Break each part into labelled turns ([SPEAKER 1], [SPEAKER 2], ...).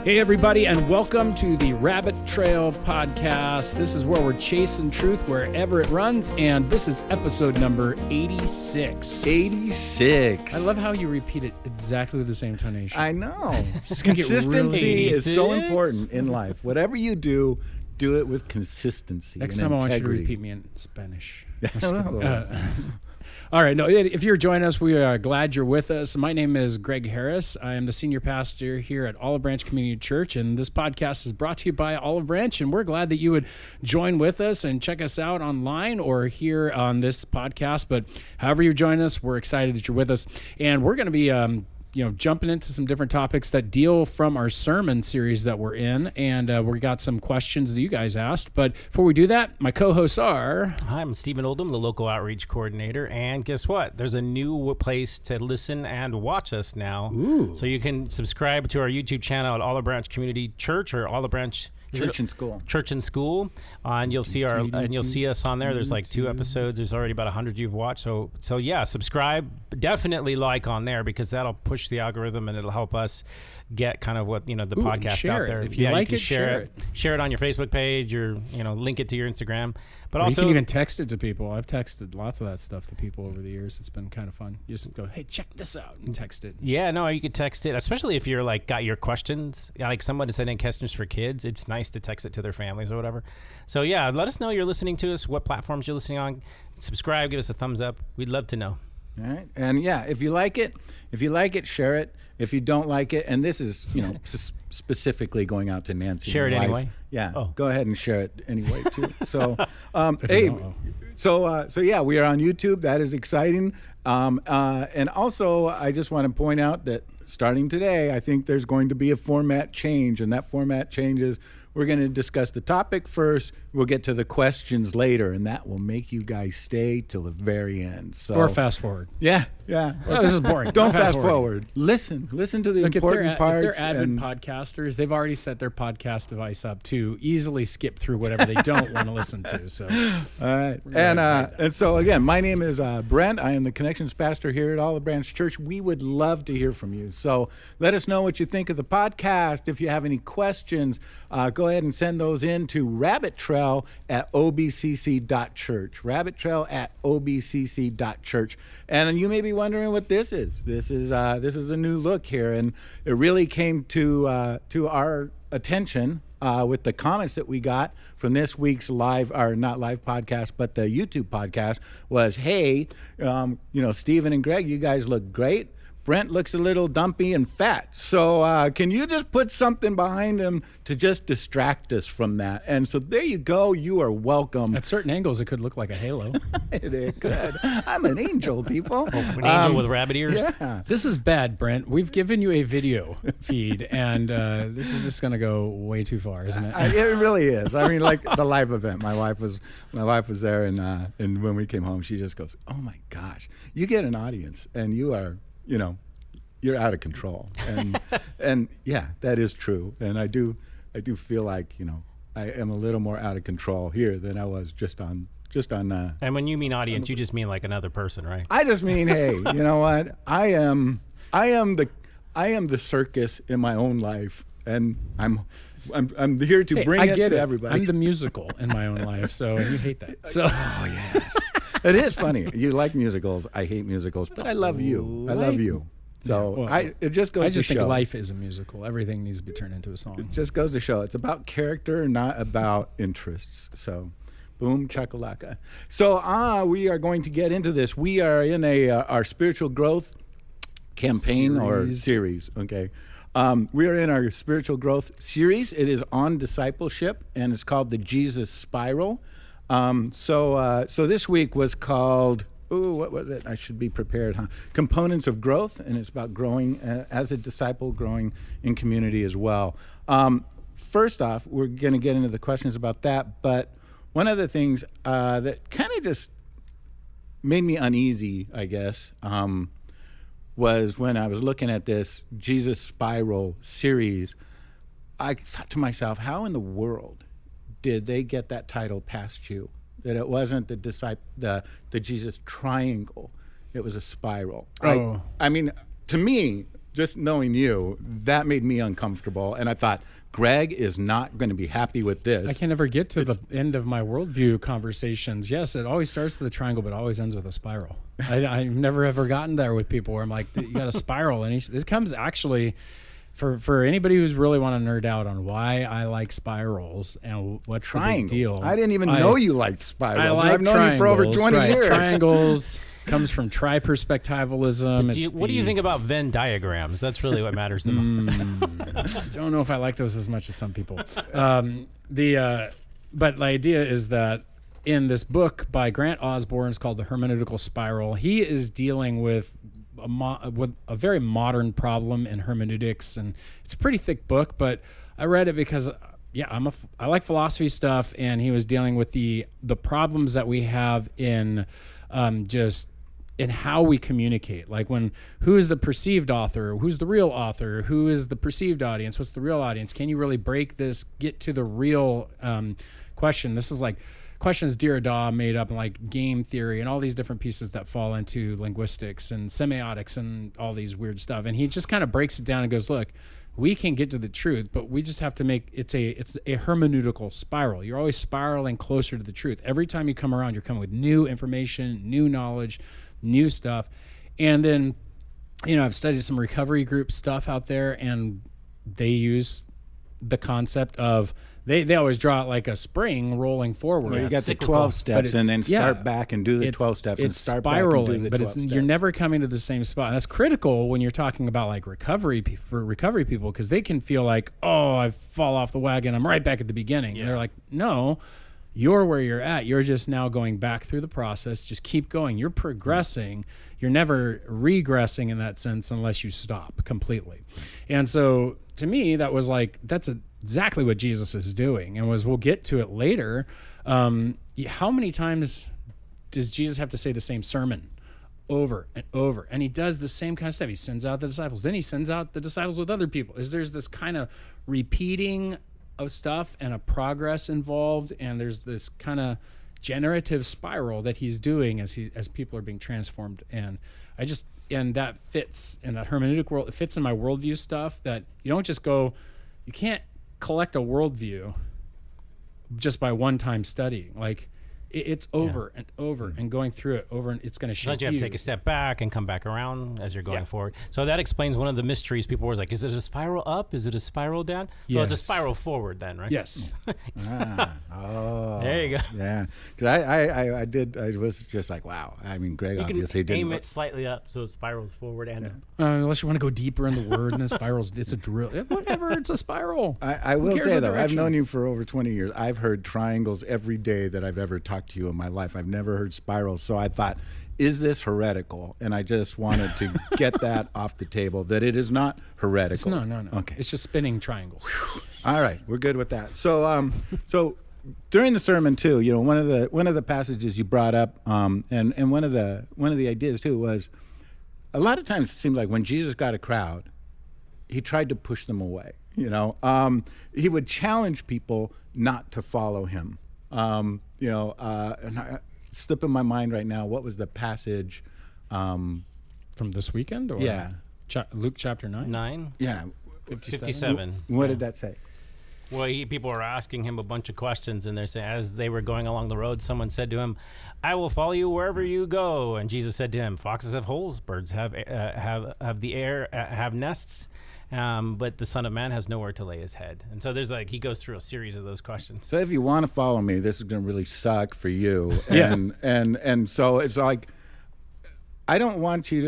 [SPEAKER 1] Hey, everybody, and welcome to the Rabbit Trail Podcast. This is where we're chasing truth wherever it runs, and this is episode number 86.
[SPEAKER 2] 86.
[SPEAKER 1] I love how you repeat it exactly with the same tonation.
[SPEAKER 2] I know.
[SPEAKER 1] Consistency
[SPEAKER 2] is so important in life. Whatever you do it with consistency.
[SPEAKER 1] Next
[SPEAKER 2] and
[SPEAKER 1] time I want you to
[SPEAKER 2] integrity.
[SPEAKER 1] repeat me in Spanish. All right. No, if you're joining us, we are glad you're with us. My name is Greg Harris. I am the senior pastor here at Olive Branch Community Church, and this podcast is brought to you by Olive Branch, and we're glad that you would join with us and check us out online or here on this podcast. But however you join us, we're excited that you're with us, and we're going to be jumping into some different topics that deal from our sermon series that we're in, and we got some questions that you guys asked. But before we do that, my co-hosts are...
[SPEAKER 3] Hi, I'm Stephen Oldham, the local outreach coordinator, and guess what? There's a new place to listen and watch us now.
[SPEAKER 1] Ooh.
[SPEAKER 3] So you can subscribe to our YouTube channel at Olive Branch Community Church or Olive Branch
[SPEAKER 2] Church and School.
[SPEAKER 3] Church and School, and you'll see us on there. There's like 2 episodes. There's already about 100 you've watched. So yeah, subscribe. Definitely like on there because that'll push the algorithm and it'll help us get kind of what the podcast out there.
[SPEAKER 1] If you like
[SPEAKER 3] can
[SPEAKER 1] it, share it.
[SPEAKER 3] Share it on your Facebook page or link it to your Instagram. But
[SPEAKER 1] Or
[SPEAKER 3] also
[SPEAKER 1] you can even text it to people. I've texted lots of that stuff to people over the years. It's been kind of fun. You just go, hey, check this out, and text it.
[SPEAKER 3] Yeah, no, you could text it, especially if you're got your questions. Like someone is sending questions for kids. It's nice to text it to their families or whatever. So yeah, let us know you're listening to us, what platforms you're listening on. Subscribe, give us a thumbs up. We'd love to know.
[SPEAKER 2] All right. And yeah, if you like it, share it. If you don't like it, and this is, specifically going out to Nancy.
[SPEAKER 3] Share it anyway.
[SPEAKER 2] Yeah.
[SPEAKER 3] Oh.
[SPEAKER 2] Go ahead and share it anyway too. So, so yeah, we are on YouTube. That is exciting. And also, I just want to point out that starting today, I think there's going to be a format change, and that format change is we're going to discuss the topic first. We'll get to the questions later, and that will make you guys stay till the very end. So,
[SPEAKER 1] Or fast forward.
[SPEAKER 2] Yeah.
[SPEAKER 1] Oh, this is boring.
[SPEAKER 2] Don't fast forward. Listen to the important parts.
[SPEAKER 1] If they're avid podcasters, they've already set their podcast device up to easily skip through whatever they don't want to listen to. So,
[SPEAKER 2] all right. And so again, my name is Brent. I am the connections pastor here at Olive Branch Church. We would love to hear from you. So let us know what you think of the podcast. If you have any questions, go ahead and send those in to rabbittrail at obcc.church. Rabbittrail at obcc.church. And you may be wondering what this is. This is a new look here, and it really came to our attention with the comments that we got from this week's not live podcast, but the YouTube podcast was, hey, Stephen and Greg, you guys look great. Brent looks a little dumpy and fat. So can you just put something behind him to just distract us from that? And so there you go. You are welcome.
[SPEAKER 1] at certain angles, it could look like a halo.
[SPEAKER 2] It could. I'm an angel, people.
[SPEAKER 3] An angel with rabbit ears.
[SPEAKER 2] Yeah.
[SPEAKER 1] This is bad, Brent. We've given you a video feed, and this is just going to go way too far, isn't it?
[SPEAKER 2] It really is. I mean, like the live event. My wife was there, and when we came home, she just goes, "Oh my gosh, you get an audience, and you are." You're out of control, and yeah, that is true. And I do feel like I am a little more out of control here than I was just on.
[SPEAKER 3] And when you mean audience, you just mean like another person, right?
[SPEAKER 2] I just mean, hey, you know what? I am the circus in my own life, and I'm here to bring it to everybody.
[SPEAKER 1] I'm the musical in my own life, so you hate that. So
[SPEAKER 2] oh yes. It is funny. You like musicals. I hate musicals, but I love you. I love you. So it just goes to show.
[SPEAKER 1] I just think life is a musical. Everything needs to be turned into a song.
[SPEAKER 2] It just goes to show. It's about character, not about interests. So, boom, chakalaka. So, we are going to get into this. We are in our spiritual growth campaign or series. Okay. We are in our spiritual growth series. It is on discipleship, and it's called the Jesus Spiral. So this week was called, what was it? I should be prepared, huh? Components of Growth, and it's about growing as a disciple, growing in community as well. First off, we're going to get into the questions about that, but one of the things that kind of just made me uneasy, I guess, was when I was looking at this Jesus Spiral series, I thought to myself, how in the world did they get that title past you? That it wasn't the Jesus triangle, it was a spiral.
[SPEAKER 1] Oh.
[SPEAKER 2] I mean, to me, just knowing you, that made me uncomfortable. And I thought, Greg is not going to be happy with this.
[SPEAKER 1] I can never get to the end of my worldview conversations. Yes, it always starts with a triangle, but always ends with a spiral. I've never ever gotten there with people where I'm like, you got a spiral. And this comes actually for anybody who's really want to nerd out on why I like spirals and what's
[SPEAKER 2] triangles.
[SPEAKER 1] The big deal.
[SPEAKER 2] I didn't even know you liked spirals.
[SPEAKER 1] I've
[SPEAKER 2] known you for over 20 years.
[SPEAKER 1] Triangles comes from tri-perspectivalism.
[SPEAKER 3] What do you think about Venn diagrams? That's really what matters the most.
[SPEAKER 1] I don't know if I like those as much as some people. But the idea is that in this book by Grant Osborne, it's called The Hermeneutical Spiral, he is dealing with a very modern problem in hermeneutics, and it's a pretty thick book, but I read it because I like philosophy stuff, and he was dealing with the problems that we have in just in how we communicate. Like who is the perceived author? Who's the real author? Who is the perceived audience? What's the real audience? Can you really break this, get to the real question? This is like questions Derrida made up, and like game theory and all these different pieces that fall into linguistics and semiotics and all these weird stuff. And he just kind of breaks it down and goes, look, we can get to the truth, but we just have to make it's a hermeneutical spiral. You're always spiraling closer to the truth. Every time you come around, you're coming with new information, new knowledge, new stuff. And then, I've studied some recovery group stuff out there, and they use the concept of they always draw it like a spring rolling forward.
[SPEAKER 2] Well, you got the 12 steps and then start back and do the 12 steps and start
[SPEAKER 1] spiraling,
[SPEAKER 2] back and do the 12 steps.
[SPEAKER 1] You're never coming to the same spot. And that's critical when you're talking about like recovery for recovery people, because they can feel like, oh, I fall off the wagon, I'm right back at the beginning. Yeah. And they're like, no, you're where you're at. You're just now going back through the process. Just keep going. You're progressing. You're never regressing in that sense unless you stop completely. And so to me, that was like, that's exactly what Jesus is doing, and we'll get to it later. How many times does Jesus have to say the same sermon over and over? And he does the same kind of stuff. He sends out the disciples. Then he sends out the disciples with other people. There's this kind of repeating of stuff and a progress involved, and there's this kind of generative spiral that he's doing as people are being transformed. And that fits in that hermeneutic world. It fits in my worldview stuff, that you don't just go, you can't collect a worldview just by one time studying. Like it's over and over and going through it over, and it's going to shape
[SPEAKER 3] you have to take a step back and come back around as you're going forward. So that explains one of the mysteries. People were like, is it a spiral up? Is it a spiral down? Yes. Well, it's a spiral forward then, right?
[SPEAKER 1] Yes.
[SPEAKER 3] There you go.
[SPEAKER 2] Yeah. Because I was just like, wow. I mean, Greg obviously didn't.
[SPEAKER 3] You can aim it slightly up so it spirals forward and up.
[SPEAKER 1] Unless you want to go deeper in the word, and it spirals. It's a drill. Whatever, it's a spiral.
[SPEAKER 2] I will say, though, I've known you for over 20 years. I've heard triangles every day that I've ever talked to you in my life. I've never heard spirals. So I thought, is this heretical? And I just wanted to get that off the table, that it is not heretical.
[SPEAKER 1] No. Okay. It's just spinning triangles.
[SPEAKER 2] All right. We're good with that. So, so during the sermon too, one of the passages you brought up, and one of the ideas too was, a lot of times it seems like when Jesus got a crowd, he tried to push them away. He would challenge people not to follow him. And slip in my mind right now, what was the passage
[SPEAKER 1] from this weekend? Or Luke chapter 9?
[SPEAKER 3] 9?
[SPEAKER 2] Yeah.
[SPEAKER 3] 57.
[SPEAKER 2] What did that say?
[SPEAKER 3] Well, people were asking him a bunch of questions, and they're saying, as they were going along the road, someone said to him, I will follow you wherever you go. And Jesus said to him, foxes have holes, birds have the air, have nests, but the Son of Man has nowhere to lay his head. And so he goes through a series of those questions.
[SPEAKER 2] So if you want to follow me, this is going to really suck for you. And so it's like, I don't want you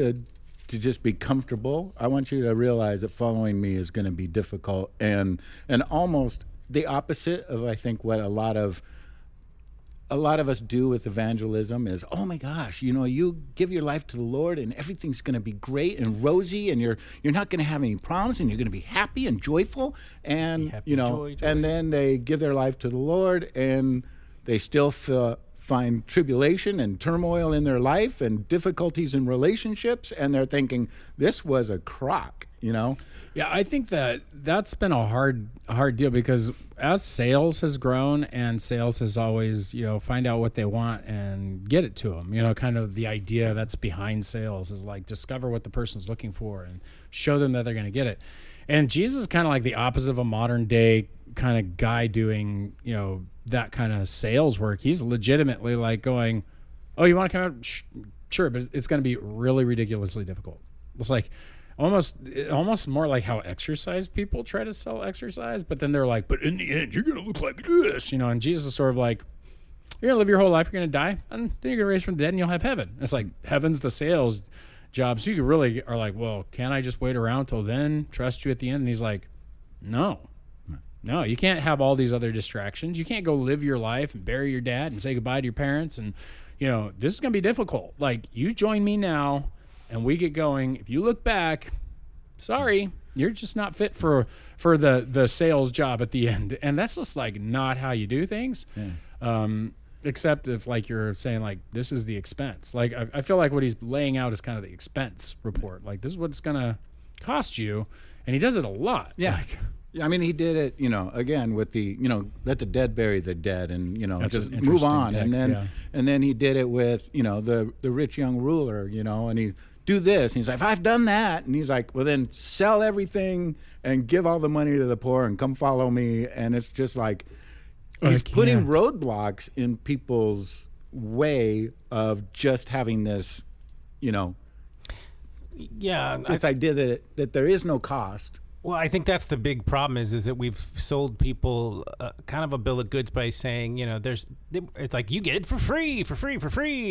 [SPEAKER 2] to just be comfortable. I want you to realize that following me is going to be difficult and almost the opposite of, I think, what a lot of us do with evangelism is, oh my gosh, you give your life to the Lord and everything's going to be great and rosy, and you're not going to have any problems, and you're going to be happy and joyful, and
[SPEAKER 3] joy.
[SPEAKER 2] And then they give their life to the Lord and they still find tribulation and turmoil in their life and difficulties in relationships, and they're thinking, this was a crock, you know?
[SPEAKER 1] Yeah, I think that's been a hard deal, because as sales has grown, and sales has always, find out what they want and get it to them. Kind of the idea that's behind sales is like discover what the person's looking for and show them that they're going to get it. And Jesus is kind of like the opposite of a modern day kind of guy doing, that kind of sales work. He's legitimately like going, oh, you want to come out? Sure, but it's going to be really ridiculously difficult. It's like almost more like how exercise people try to sell exercise, but then they're like, but in the end, you're going to look like this, and Jesus is sort of like, you're going to live your whole life, you're going to die, and then you're going to raise from the dead and you'll have heaven. It's like heaven's the sales job. So you really are like, well, can I just wait around till then, trust you at the end? And he's like, no, you can't have all these other distractions. You can't go live your life and bury your dad and say goodbye to your parents. And, this is going to be difficult. Like, you join me now and we get going. If you look back, sorry, you're just not fit for the sales job at the end. And that's just like not how you do things. Yeah. Except if like you're saying like, this is the expense. Like, I feel like what he's laying out is kind of the expense report. Like, this is what it's going to cost you. And he does it a lot.
[SPEAKER 2] Yeah.
[SPEAKER 1] Like,
[SPEAKER 2] I mean, he did it, again with the, let the dead bury the dead, and just
[SPEAKER 1] an
[SPEAKER 2] move on.
[SPEAKER 1] text,
[SPEAKER 2] and then he did it with, the rich young ruler, and he do this. And he's like, if I've done that, and he's like, well, then sell everything and give all the money to the poor and come follow me. And it's just like he's putting roadblocks in people's way of just having this, this idea that there is no cost.
[SPEAKER 3] Well, I think that's the big problem is that we've sold people kind of a bill of goods by saying, it's like, you get it for free.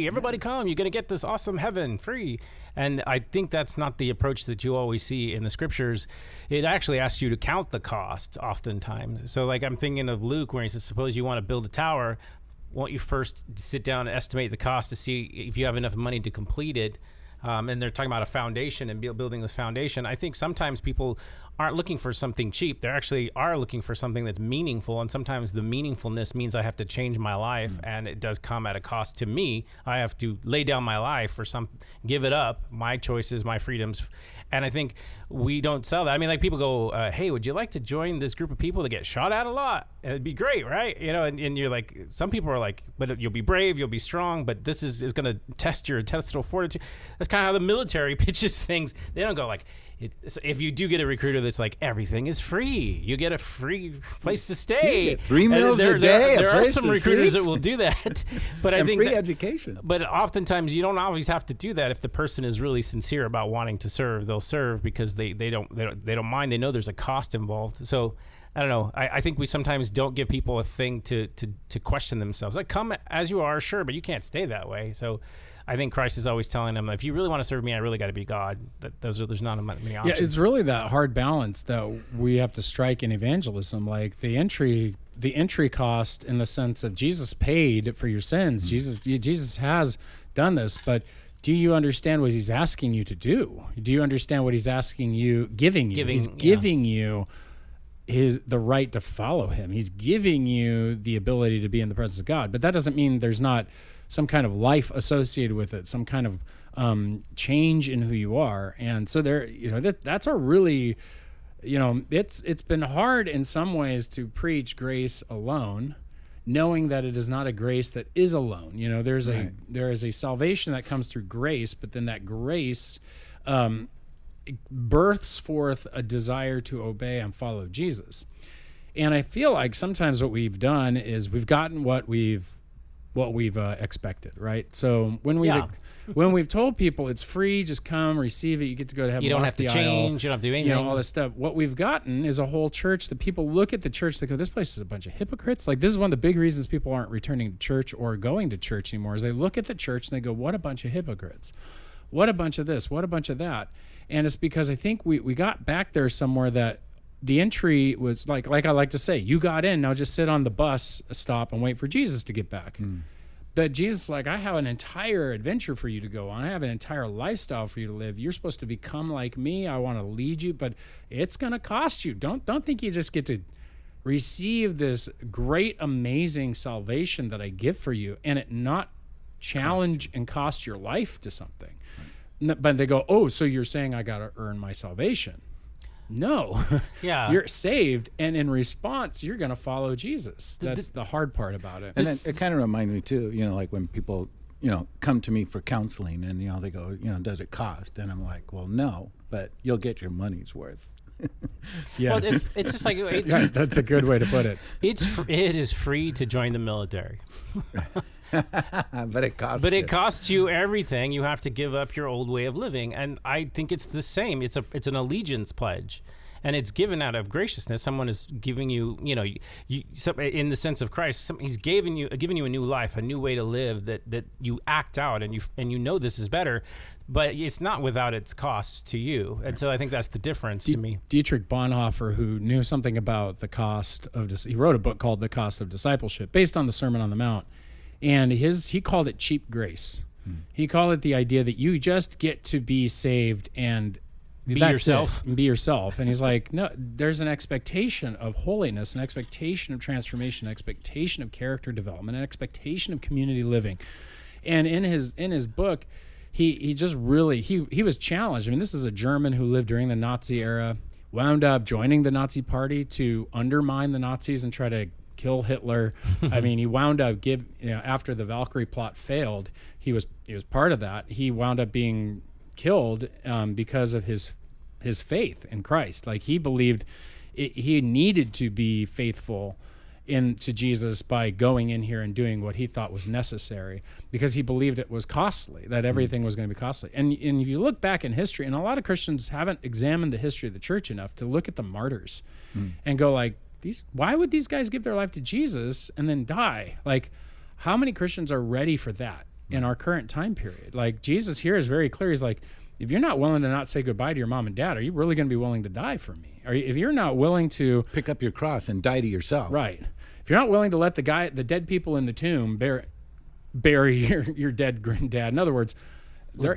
[SPEAKER 3] Everybody come, you're going to get this awesome heaven free. And I think that's not the approach that you always see in the scriptures. It actually asks you to count the cost oftentimes. So like I'm thinking of Luke where he says, suppose you want to build a tower. Won't you first sit down and estimate the cost to see if you have enough money to complete it? And they're talking about a foundation and building the foundation. I think sometimes people aren't looking for something cheap. They actually are looking for something that's meaningful. And sometimes the meaningfulness means I have to change my life, and it does come at a cost to me. I have to lay down my life for give it up, my choices, my freedoms. And I think we don't sell that. I mean, like people go, hey, would you like to join this group of people that get shot at a lot? It'd be great, right? And you're like, some people are like, but you'll be brave, you'll be strong, but this is going to test your intestinal fortitude. That's kind of how the military pitches things. They don't go like, if you do get a recruiter that's like, everything is free, you get a free place to stay.
[SPEAKER 2] 3 meals a day.
[SPEAKER 3] There are some recruiters that will do that, but I think
[SPEAKER 2] free education.
[SPEAKER 3] But oftentimes you don't always have to do that. If the person is really sincere about wanting to serve, they'll serve because they don't mind. They know there's a cost involved. So I don't know. I think we sometimes don't give people a thing to question themselves. Like, come as you are, sure, but you can't stay that way. So I think Christ is always telling them, if you really want to serve me, I really got to be God. There's not many options.
[SPEAKER 1] Yeah, it's really that hard balance that we have to strike in evangelism. Like the entry cost, in the sense of Jesus paid for your sins. Jesus has done this, but do you understand what he's asking you to do? Do you understand what he's asking you, giving you? He's giving you the right to follow him. He's giving you the ability to be in the presence of God. But that doesn't mean there's not some kind of life associated with it, some kind of change in who you are. And so there, that's a really, it's been hard in some ways to preach grace alone, knowing that it is not a grace that is alone. There is a salvation that comes through grace, but then that grace births forth a desire to obey and follow Jesus. And I feel like sometimes what we've done is we've gotten what we've expected, right? So when we've told people it's free, just come, receive it, you get to go to heaven.
[SPEAKER 3] You don't have to change, you don't have to do anything.
[SPEAKER 1] All this stuff. What we've gotten is a whole church that people look at the church, they go, this place is a bunch of hypocrites. Like, this is one of the big reasons people aren't returning to church or going to church anymore, is they look at the church and they go, what a bunch of hypocrites. What a bunch of this, what a bunch of that. And it's because I think we got back there somewhere that the entry was like I like to say, you got in, now just sit on the bus stop and wait for Jesus to get back. But Jesus is like, I have an entire adventure for you to go on. I have an entire lifestyle for you to live. You're supposed to become like me. I want to lead you, but it's going to cost you. Don't think you just get to receive this great, amazing salvation that I give for you, and it not challenge and cost your life to something. But they go, oh, so you're saying I got to earn my salvation? No.
[SPEAKER 3] Yeah.
[SPEAKER 1] You're saved, and in response, you're going to follow Jesus. That's the hard part about it.
[SPEAKER 2] And then it kind of reminds me too, like when people, come to me for counseling and, they go, does it cost? And I'm like, well, no, but you'll get your money's worth.
[SPEAKER 1] Yes.
[SPEAKER 3] Well, it's just like
[SPEAKER 1] Yeah, that's a good way to put it.
[SPEAKER 3] it is free to join the military.
[SPEAKER 2] But it costs.
[SPEAKER 3] But it costs you everything. You have to give up your old way of living, and I think it's the same. It's an allegiance pledge, and it's given out of graciousness. Someone is giving you, in the sense of Christ, he's giving you a new life, a new way to live that you act out, and you know this is better, but it's not without its cost to you. And so I think that's the difference to me.
[SPEAKER 1] Dietrich Bonhoeffer, who knew something about the cost of he wrote a book called The Cost of Discipleship, based on the Sermon on the Mount. And he called it cheap grace. He called it the idea that you just get to be saved and
[SPEAKER 3] Be yourself.
[SPEAKER 1] And be yourself. And he's like, no, there's an expectation of holiness, an expectation of transformation, an expectation of character development, an expectation of community living. And in his book, he just really he was challenged. I mean, this is a German who lived during the Nazi era, wound up joining the Nazi Party to undermine the Nazis and try to kill Hitler. I mean, he wound up after the Valkyrie plot failed, he was part of that. He wound up being killed because of his faith in Christ. Like, he believed he needed to be faithful to Jesus by going in here and doing what he thought was necessary, because he believed it was costly, that everything was going to be costly. And if you look back in history, and a lot of Christians haven't examined the history of the church enough to look at the martyrs and go like, why would these guys give their life to Jesus and then die? Like, how many Christians are ready for that in our current time period? Like, Jesus here is very clear. He's like, if you're not willing to not say goodbye to your mom and dad, are you really going to be willing to die for me? If you're not willing to
[SPEAKER 2] pick up your cross and die to yourself,
[SPEAKER 1] right? If you're not willing to let the dead people in the tomb bury your dead granddad, in other words,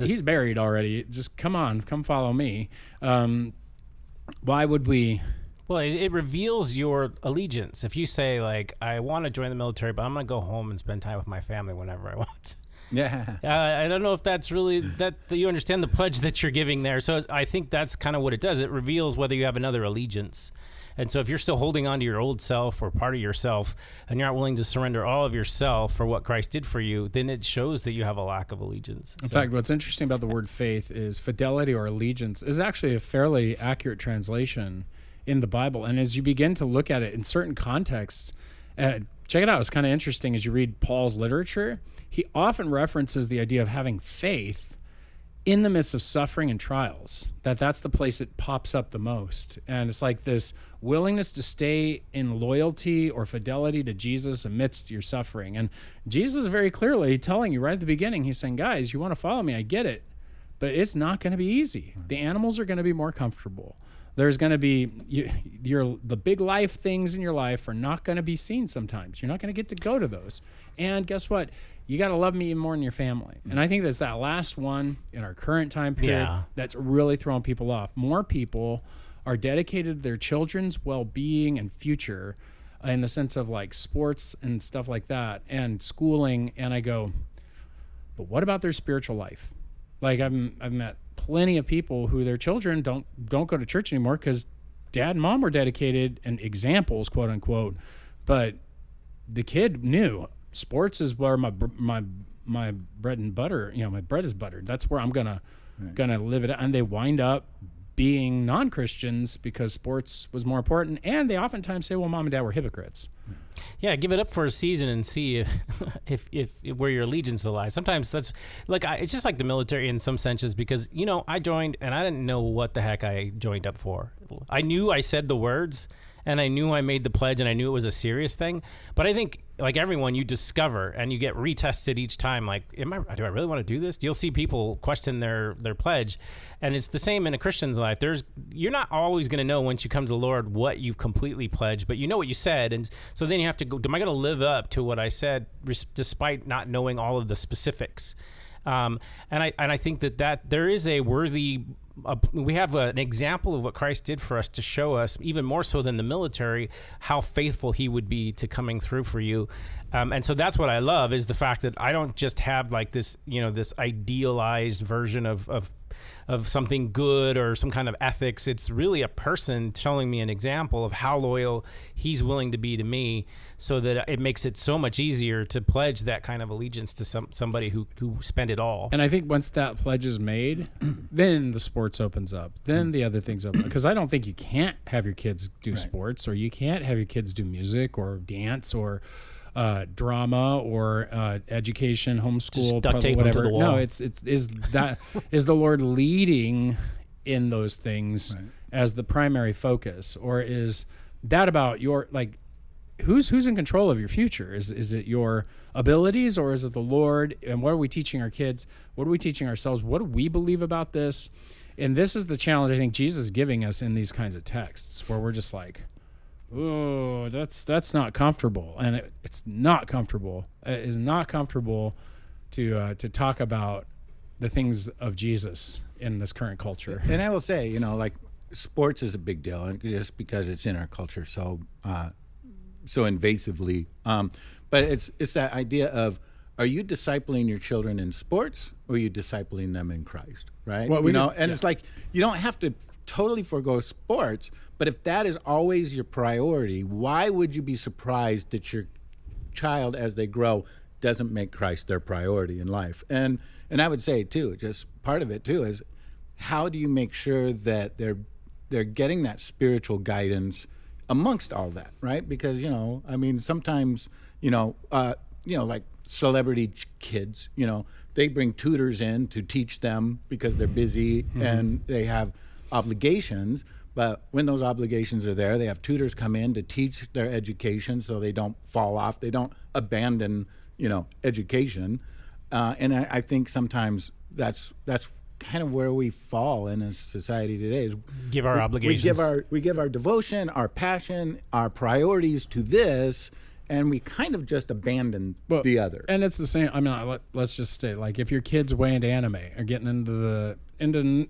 [SPEAKER 1] he's buried already. Just come follow me. Why would we?
[SPEAKER 3] Well, it reveals your allegiance. If you say, like, I want to join the military, but I'm going to go home and spend time with my family whenever I want.
[SPEAKER 2] Yeah.
[SPEAKER 3] I don't know if that's really that you understand the pledge that you're giving there. So I think that's kind of what it does. It reveals whether you have another allegiance. And so if you're still holding on to your old self or part of yourself, and you're not willing to surrender all of yourself for what Christ did for you, then it shows that you have a lack of allegiance.
[SPEAKER 1] In fact, what's interesting about the word faith is fidelity or allegiance is actually a fairly accurate translation in the Bible. And as you begin to look at it in certain contexts, check it out. It's kind of interesting as you read Paul's literature. He often references the idea of having faith in the midst of suffering and trials, that's the place it pops up the most. And it's like this willingness to stay in loyalty or fidelity to Jesus amidst your suffering. And Jesus is very clearly telling you right at the beginning, he's saying, guys, you want to follow me, I get it, but it's not going to be easy. The animals are going to be more comfortable. There's going to be the big life things in your life are not going to be seen sometimes. You're not going to get to go to those. And guess what? You got to love me even more than your family. And I think that's that last one in our current time period that's really throwing people off. More people are dedicated to their children's well-being and future in the sense of like sports and stuff like that and schooling. And I go, but what about their spiritual life? Like I've met plenty of people who their children don't go to church anymore because dad and mom were dedicated and examples, quote unquote, but the kid knew sports is where my bread and butter, my bread is buttered. That's where I'm gonna live it. And they wind up being non-Christians because sports was more important. And they oftentimes say, well, mom and dad were hypocrites.
[SPEAKER 3] Yeah, give it up for a season and see if where your allegiance lies. Sometimes that's like it's just like the military in some senses because I joined and I didn't know what the heck I joined up for. I knew I said the words and I knew I made the pledge and I knew it was a serious thing. But I think like everyone, you discover and you get retested each time. Like, do I really want to do this? You'll see people question their pledge, and it's the same in a Christian's life. You're not always going to know once you come to the Lord what you've completely pledged, but you know what you said, and so then you have to go. Am I going to live up to what I said, despite not knowing all of the specifics? And I think that there is a worthy we have an example of what Christ did for us to show us, even more so than the military, how faithful he would be to coming through for you. And so that's what I love, is the fact that I don't just have like this, this idealized version of something good or some kind of ethics. It's really a person showing me an example of how loyal he's willing to be to me, so that it makes it so much easier to pledge that kind of allegiance to somebody who spent it all.
[SPEAKER 1] And I think once that pledge is made, then the sports opens up. Then the other things open up. Because I don't think you can't have your kids do sports, or you can't have your kids do music or dance or drama or education, homeschool,
[SPEAKER 3] duct tape
[SPEAKER 1] whatever.
[SPEAKER 3] them to the wall.
[SPEAKER 1] No, is the Lord leading in those things as the primary focus, or is that about your who's in control of your future? Is it your abilities, or is it the Lord? And what are we teaching our kids? What are we teaching ourselves? What do we believe about this? And this is the challenge I think Jesus is giving us in these kinds of texts, where we're just like, oh, that's not comfortable, and it's not comfortable. It is not comfortable to talk about the things of Jesus in this current culture.
[SPEAKER 2] And I will say, sports is a big deal, and just because it's in our culture so invasively. But it's that idea of, are you discipling your children in sports, or are you discipling them in Christ, right?
[SPEAKER 1] Well,
[SPEAKER 2] it's like, you don't have to totally forego sports, but if that is always your priority, why would you be surprised that your child, as they grow, doesn't make Christ their priority in life? And I would say too, just part of it too is, how do you make sure that they're getting that spiritual guidance amongst all that, right? Because sometimes like celebrity kids, they bring tutors in to teach them because they're busy and they have obligations. But when those obligations are there, they have tutors come in to teach their education so they don't fall off, they don't abandon education. And I think sometimes that's kind of where we fall in a society today, is
[SPEAKER 3] give our obligations.
[SPEAKER 2] We give our devotion, our passion, our priorities to this, and we kind of just abandon the other.
[SPEAKER 1] And it's the same. I mean, let's just say, like, if your kids way into anime or getting into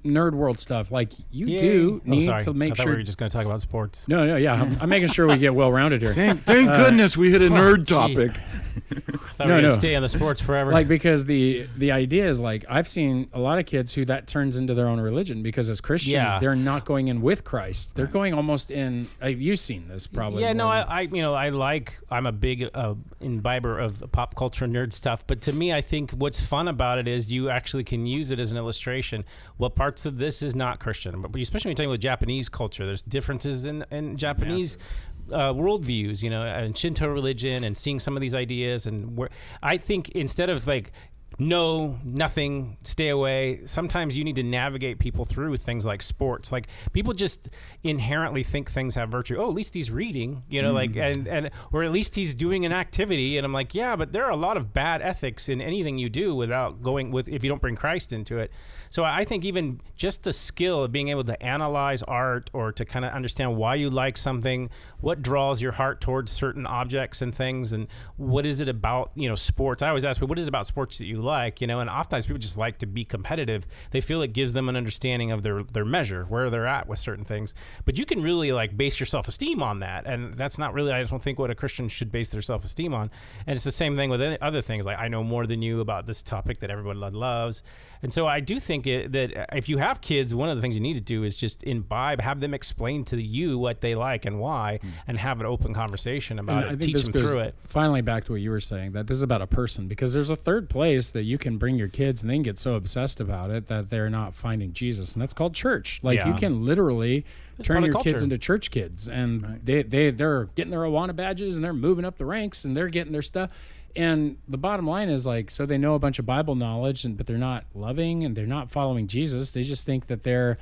[SPEAKER 1] nerd world stuff, like, you do need to make
[SPEAKER 3] I thought
[SPEAKER 1] sure.
[SPEAKER 3] we were just going to talk about sports.
[SPEAKER 1] No, yeah, I'm making sure we get well rounded here.
[SPEAKER 2] Thank goodness we hit a nerd topic.
[SPEAKER 3] I thought we were going to stay on the sports forever.
[SPEAKER 1] Like, because the idea is, like, I've seen a lot of kids who that turns into their own religion, because as Christians, they're not going in with Christ. They're going almost in. You've seen this probably.
[SPEAKER 3] Yeah, no, I'm a big imbiber of pop culture nerd stuff, but to me, I think what's fun about it is you actually can use it as an illustration. What parts of this is not Christian, but especially when you're talking about Japanese culture, there's differences in Japanese worldviews, and Shinto religion, and seeing some of these ideas. And I think instead of like, no, nothing, stay away, sometimes you need to navigate people through things like sports. Like, people just inherently think things have virtue. Oh, at least he's reading, or at least he's doing an activity. And I'm like, yeah, but there are a lot of bad ethics in anything you do if you don't bring Christ into it. So I think even just the skill of being able to analyze art, or to kind of understand why you like something, what draws your heart towards certain objects and things, and what is it about, sports. I always ask people, what is it about sports that you like, and oftentimes people just like to be competitive. They feel it gives them an understanding of their measure, where they're at with certain things. But you can really base your self-esteem on that, and that's not really, I don't think, what a Christian should base their self-esteem on. And it's the same thing with other things, like, I know more than you about this topic that everyone loves. And so I do think that if you have kids, one of the things you need to do is just have them explain to you what they like and why, and have an open conversation about it, teach them through it.
[SPEAKER 1] Finally, back to what you were saying, that this is about a person, because there's a third place that you can bring your kids and they can get so obsessed about it that they're not finding Jesus, and that's called church. Like, you can literally turn your kids into church kids, and they're getting their Awana badges, and they're moving up the ranks, and they're getting their stuff. And the bottom line is, like, so they know a bunch of Bible knowledge, but they're not loving, and they're not following Jesus. They just think that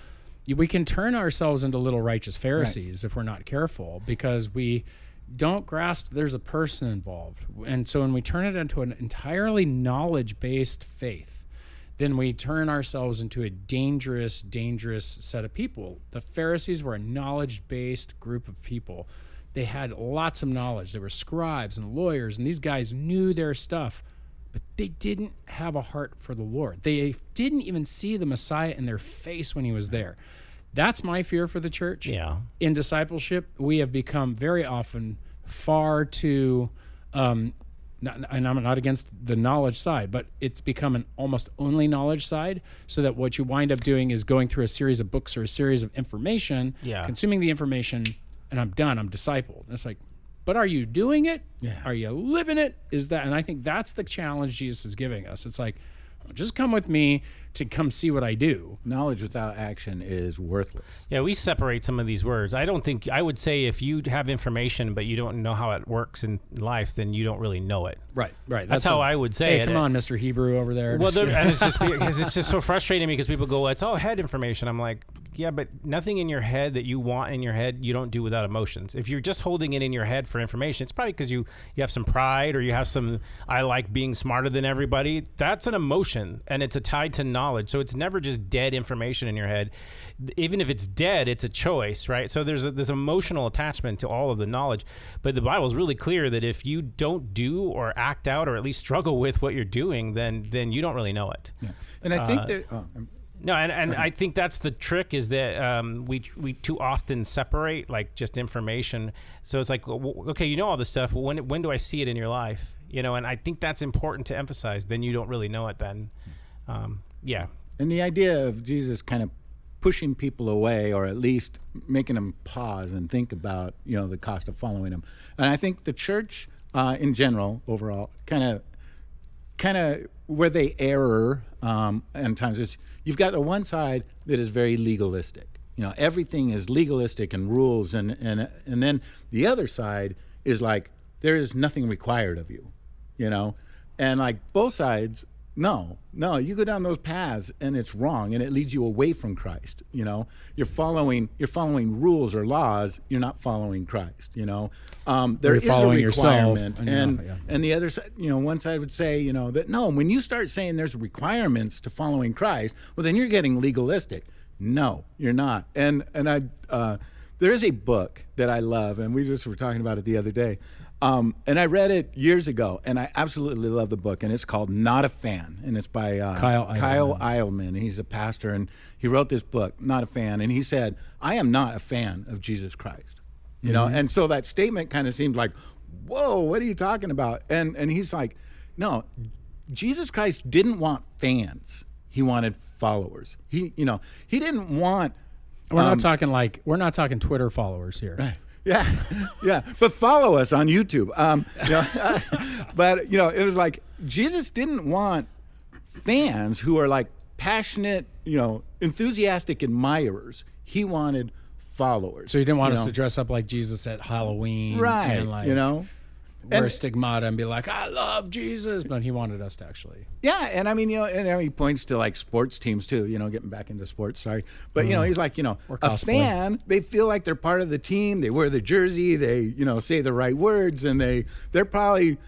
[SPEAKER 1] we can turn ourselves into little righteous Pharisees if we're not careful, because we don't grasp there's a person involved. And so when we turn it into an entirely knowledge-based faith, then we turn ourselves into a dangerous, dangerous set of people. The Pharisees were a knowledge-based group of people. They had lots of knowledge. They were scribes and lawyers, and these guys knew their stuff, but they didn't have a heart for the Lord. They didn't even see the Messiah in their face when he was there. That's my fear for the church.
[SPEAKER 3] Yeah.
[SPEAKER 1] In discipleship, we have become very often far too, and I'm not against the knowledge side, but it's become an almost only knowledge side, so that what you wind up doing is going through a series of books or a series of information, consuming the information, and I'm done. I'm discipled. And it's like, but are you doing it?
[SPEAKER 2] Yeah.
[SPEAKER 1] Are you living it? Is that? And I think that's the challenge Jesus is giving us. It's like, just come with me to come see what I do.
[SPEAKER 2] Knowledge without action is worthless.
[SPEAKER 3] Yeah, we separate some of these words. I would say if you have information but you don't know how it works in life, then you don't really know it.
[SPEAKER 1] Right.
[SPEAKER 3] That's how I would say it.
[SPEAKER 1] Hey, come on, Mr. Hebrew over there.
[SPEAKER 3] Well, and it's just because it's just so frustrating because people go, it's all head information. I'm like, yeah, but nothing in your head that you want in your head, you don't do without emotions. If you're just holding it in your head for information, it's probably because you have some pride or you have some, I like being smarter than everybody. That's an emotion, and it's tied to knowledge. So it's never just dead information in your head. Even if it's dead, it's a choice, right? So there's this emotional attachment to all of the knowledge. But the Bible is really clear that if you don't do or act out or at least struggle with what you're doing, then you don't really know it.
[SPEAKER 2] Yeah. And I think that...
[SPEAKER 3] No, and I think that's the trick is that we too often separate like just information. So it's like, okay, you know all this stuff. Well, when do I see it in your life? And I think that's important to emphasize. Then you don't really know it then. Yeah.
[SPEAKER 2] And the idea of Jesus kind of pushing people away, or at least making them pause and think about, the cost of following him. And I think the church in general, overall, kind of where they err and times is you've got the one side that is very legalistic. Everything is legalistic and rules, and then the other side is like there is nothing required of you, and like both sides. No, you go down those paths and it's wrong, and it leads you away from Christ. You're following rules or laws. You're not following Christ. There is a requirement, and the other side, one side would say, that no. When you start saying there's requirements to following Christ, well, then you're getting legalistic. No, you're not. And there is a book that I love, and we just were talking about it the other day. And I read it years ago, and I absolutely love the book, and it's called Not a Fan, and it's by Kyle Eilman. He's a pastor, and he wrote this book, Not a Fan, and he said, I am not a fan of Jesus Christ. And so that statement kind of seemed like, whoa, what are you talking about? And he's like, no, Jesus Christ didn't want fans. He wanted followers. He didn't want...
[SPEAKER 1] We're not talking Twitter followers here.
[SPEAKER 2] Right. Yeah. But follow us on YouTube. But it was like Jesus didn't want fans who are like passionate, enthusiastic admirers. He wanted followers.
[SPEAKER 1] So he didn't want us to dress up like Jesus at Halloween,
[SPEAKER 2] right?
[SPEAKER 1] And wear stigmata and be like, I love Jesus, but he wanted us to actually.
[SPEAKER 2] Yeah, and I mean, and he points to like sports teams too, getting back into sports, sorry. But, he's like, a fan, they feel like they're part of the team. They wear the jersey, they, say the right words, and they're probably,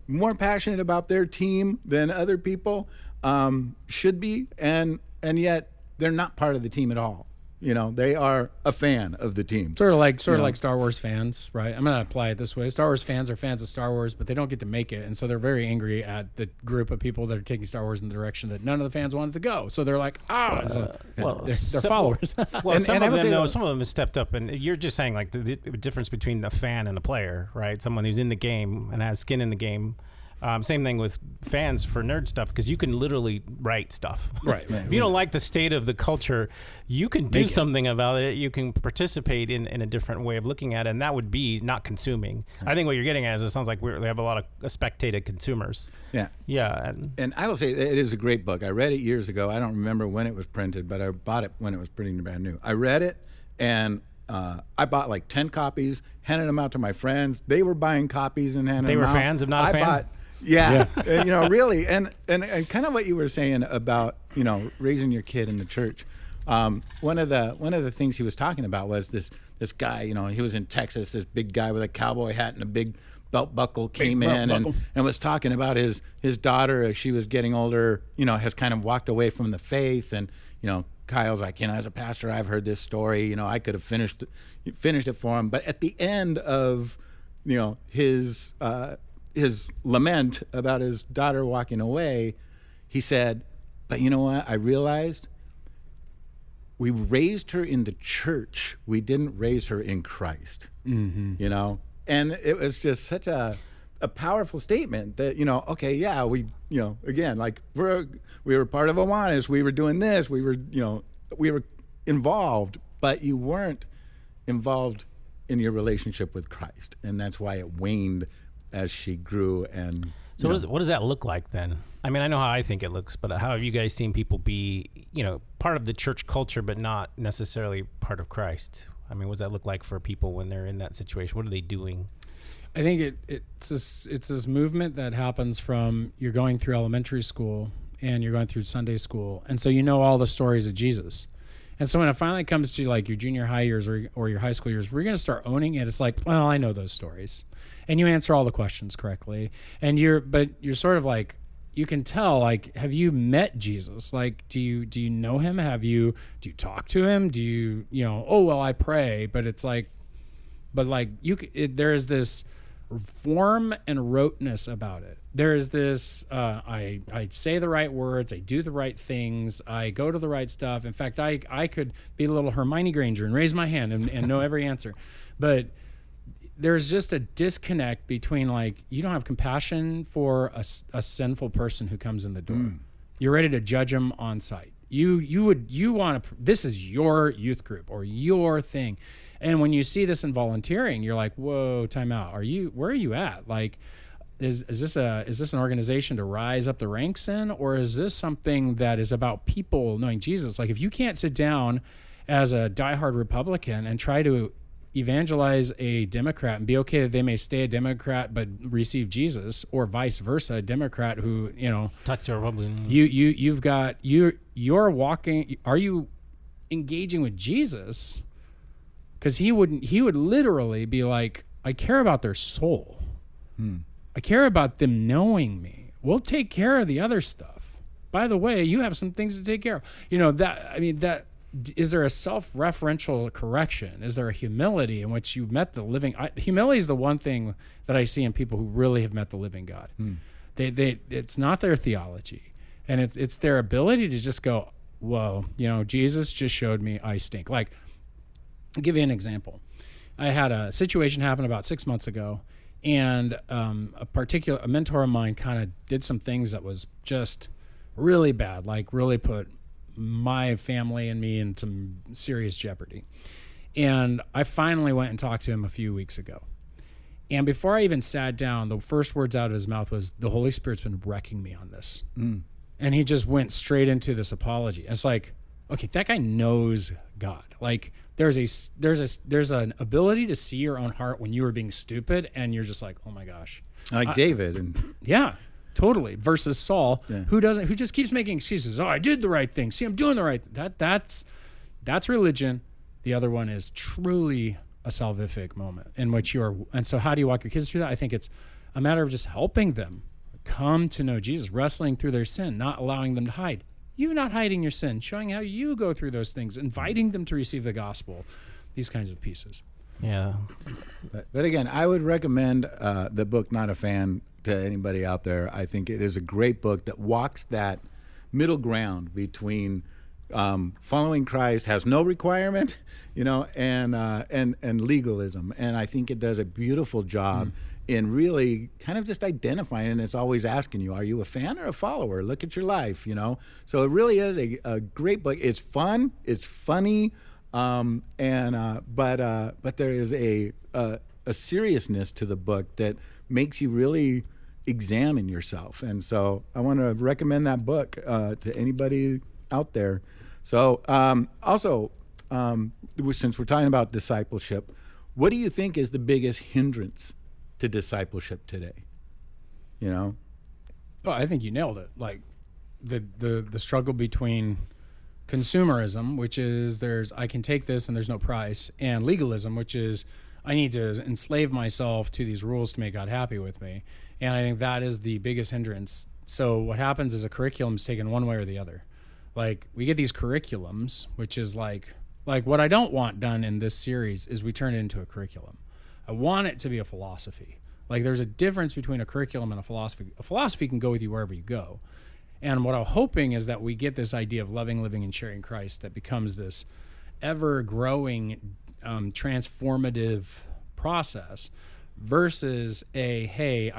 [SPEAKER 2] more passionate about their team than other people should be. And yet they're not part of the team at all. They are a fan of the team.
[SPEAKER 1] Sort of like Star Wars fans, right? I'm going to apply it this way. Star Wars fans are fans of Star Wars, but they don't get to make it. And so they're very angry at the group of people that are taking Star Wars in the direction that none of the fans wanted to go. So they're like, they're followers.
[SPEAKER 3] Well, some of them have stepped up. And you're just saying like the difference between a fan and a player, right? Someone who's in the game and has skin in the game. Same thing with fans for nerd stuff, because you can literally write stuff.
[SPEAKER 1] Right.
[SPEAKER 3] If you don't like the state of the culture, you can do something about it. You can participate in a different way of looking at it, and that would be not consuming. I think what you're getting at is it sounds like we have a lot of spectated consumers.
[SPEAKER 2] Yeah.
[SPEAKER 3] Yeah.
[SPEAKER 2] And I will say it is a great book. I read it years ago. I don't remember when it was printed, but I bought it when it was pretty brand new. I read it, and I bought like 10 copies, handed them out to my friends. They were buying copies and handing them out.
[SPEAKER 3] They were fans of Not a Fan?
[SPEAKER 2] Yeah. Really, and kind of what you were saying about raising your kid in the church. One of the things he was talking about was this guy. He was in Texas. This big guy with a cowboy hat and a big belt buckle came in and was talking about his daughter as she was getting older. Has kind of walked away from the faith, and Kyle's like, as a pastor, I've heard this story. I could have finished it for him, but at the end of his his lament about his daughter walking away, he said, but you know what? I realized we raised her in the church. We didn't raise her in Christ, you know? And it was just such a powerful statement that, you know, okay, yeah, we, you know, again, like we were part of Awanas. We were doing this. We were, you know, we were involved, but you weren't involved in your relationship with Christ. And that's why it waned as she grew. And
[SPEAKER 3] so what does that look like then? I mean, I know how I think it looks, but how have you guys seen people be, you know, part of the church culture, but not necessarily part of Christ? I mean, what does that look like for people when they're in that situation? What are they doing?
[SPEAKER 1] I think it's this movement that happens from you're going through elementary school and you're going through Sunday school. And so you know all the stories of Jesus. And so when it finally comes to like your junior high years or your high school years, we're going to start owning it. It's like, well, I know those stories. And you answer all the questions correctly. And you're sort of like, you can tell, like, have you met Jesus? Like, do you know him? Do you talk to him? Do you know, oh, well, I pray, but it's like, there is this form and roteness about it. There is this, I say the right words, I do the right things, I go to the right stuff. In fact, I could be a little Hermione Granger and raise my hand and know every answer. But there's just a disconnect between, like, you don't have compassion for a sinful person who comes in the door. You're ready to judge them on sight. You want to, this is your youth group or your thing. And when you see this in volunteering, you're like, whoa, time out. Where are you at? Like, is this an organization to rise up the ranks in, or is this something that is about people knowing Jesus? Like, if you can't sit down as a diehard Republican and try to evangelize a Democrat and be okay that they may stay a Democrat but receive Jesus, or vice versa, a Democrat who, you know,
[SPEAKER 3] talk to a Republican.
[SPEAKER 1] You're walking. Are you engaging with Jesus? Because he would literally be like, I care about their soul. I care about them knowing me. We'll take care of the other stuff. By the way, you have some things to take care of. You know, is there a self-referential correction? Is there a humility in which you've met the living? Humility is the one thing that I see in people who really have met the living God. It's not their theology, and it's their ability to just go, whoa, you know, Jesus just showed me I stink. Like, I'll give you an example. I had a situation happen about 6 months ago, and a mentor of mine kind of did some things that was just really bad, like really put my family and me in some serious jeopardy. And I finally went and talked to him a few weeks ago. And before I even sat down, the first words out of his mouth was, the Holy Spirit's been wrecking me on this. And he just went straight into this apology. It's like, okay, that guy knows God. Like, there's an ability to see your own heart when you are being stupid, and you're just like, oh my gosh.
[SPEAKER 2] Like David. And
[SPEAKER 1] yeah, totally. Versus Saul, who just keeps making excuses. Oh, I did the right thing. See, I'm doing the right. That's religion. The other one is truly a salvific moment in which you are. And so how do you walk your kids through that? I think it's a matter of just helping them come to know Jesus, wrestling through their sin, not allowing them to hide. You not hiding your sin, showing how you go through those things, inviting them to receive the gospel, these kinds of pieces.
[SPEAKER 3] Yeah.
[SPEAKER 2] But again, I would recommend the book Not a Fan to anybody out there. I think it is a great book that walks that middle ground between following Christ, has no requirement, you know, and legalism. And I think it does a beautiful job in really kind of just identifying, and it's always asking you, are you a fan or a follower? Look at your life, you know? So it really is a great book. It's fun, it's funny, but there is a seriousness to the book that makes you really examine yourself. And so I want to recommend that book to anybody out there. So also, since we're talking about discipleship, what do you think is the biggest hindrance to discipleship today? You know?
[SPEAKER 1] Oh, I think you nailed it. Like the struggle between consumerism, which is I can take this and there's no price, and legalism, which is I need to enslave myself to these rules to make God happy with me. And I think that is the biggest hindrance. So what happens is a curriculum is taken one way or the other. Like, we get these curriculums, which is like what I don't want done in this series is we turn it into a curriculum. I want it to be a philosophy. Like there's a difference between a curriculum and a philosophy. A philosophy can go with you wherever you go. And what I'm hoping is that we get this idea of loving, living, and sharing Christ that becomes this ever-growing, transformative process versus hey,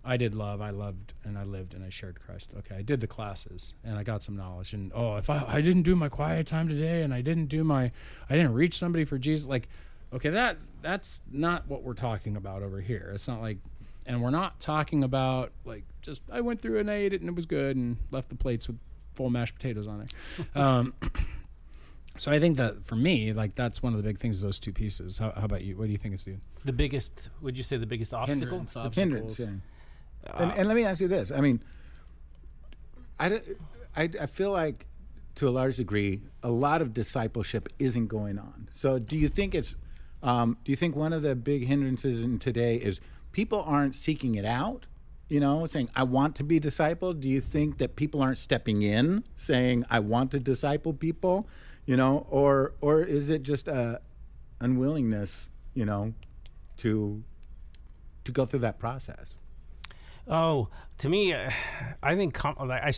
[SPEAKER 1] I did love, I loved, and I lived, and I shared Christ. Okay, I did the classes, and I got some knowledge. And if I didn't do my quiet time today, and I didn't reach somebody for Jesus, like, okay, that's not what we're talking about over here. It's not like, and we're not talking about like just I went through and ate it and it was good and left the plates with full mashed potatoes on there. So I think that for me, like that's one of the big things, those two pieces. How about you? What do you think is
[SPEAKER 3] the biggest? Would you say the biggest obstacle?
[SPEAKER 2] Hindrance. Yeah. And let me ask you this. I mean, I feel like to a large degree, a lot of discipleship isn't going on. So do you think one of the big hindrances in today is people aren't seeking it out, saying, I want to be discipled? Do you think that people aren't stepping in saying, I want to disciple people, or is it just a unwillingness, to go through that process?
[SPEAKER 3] Oh, to me, I think I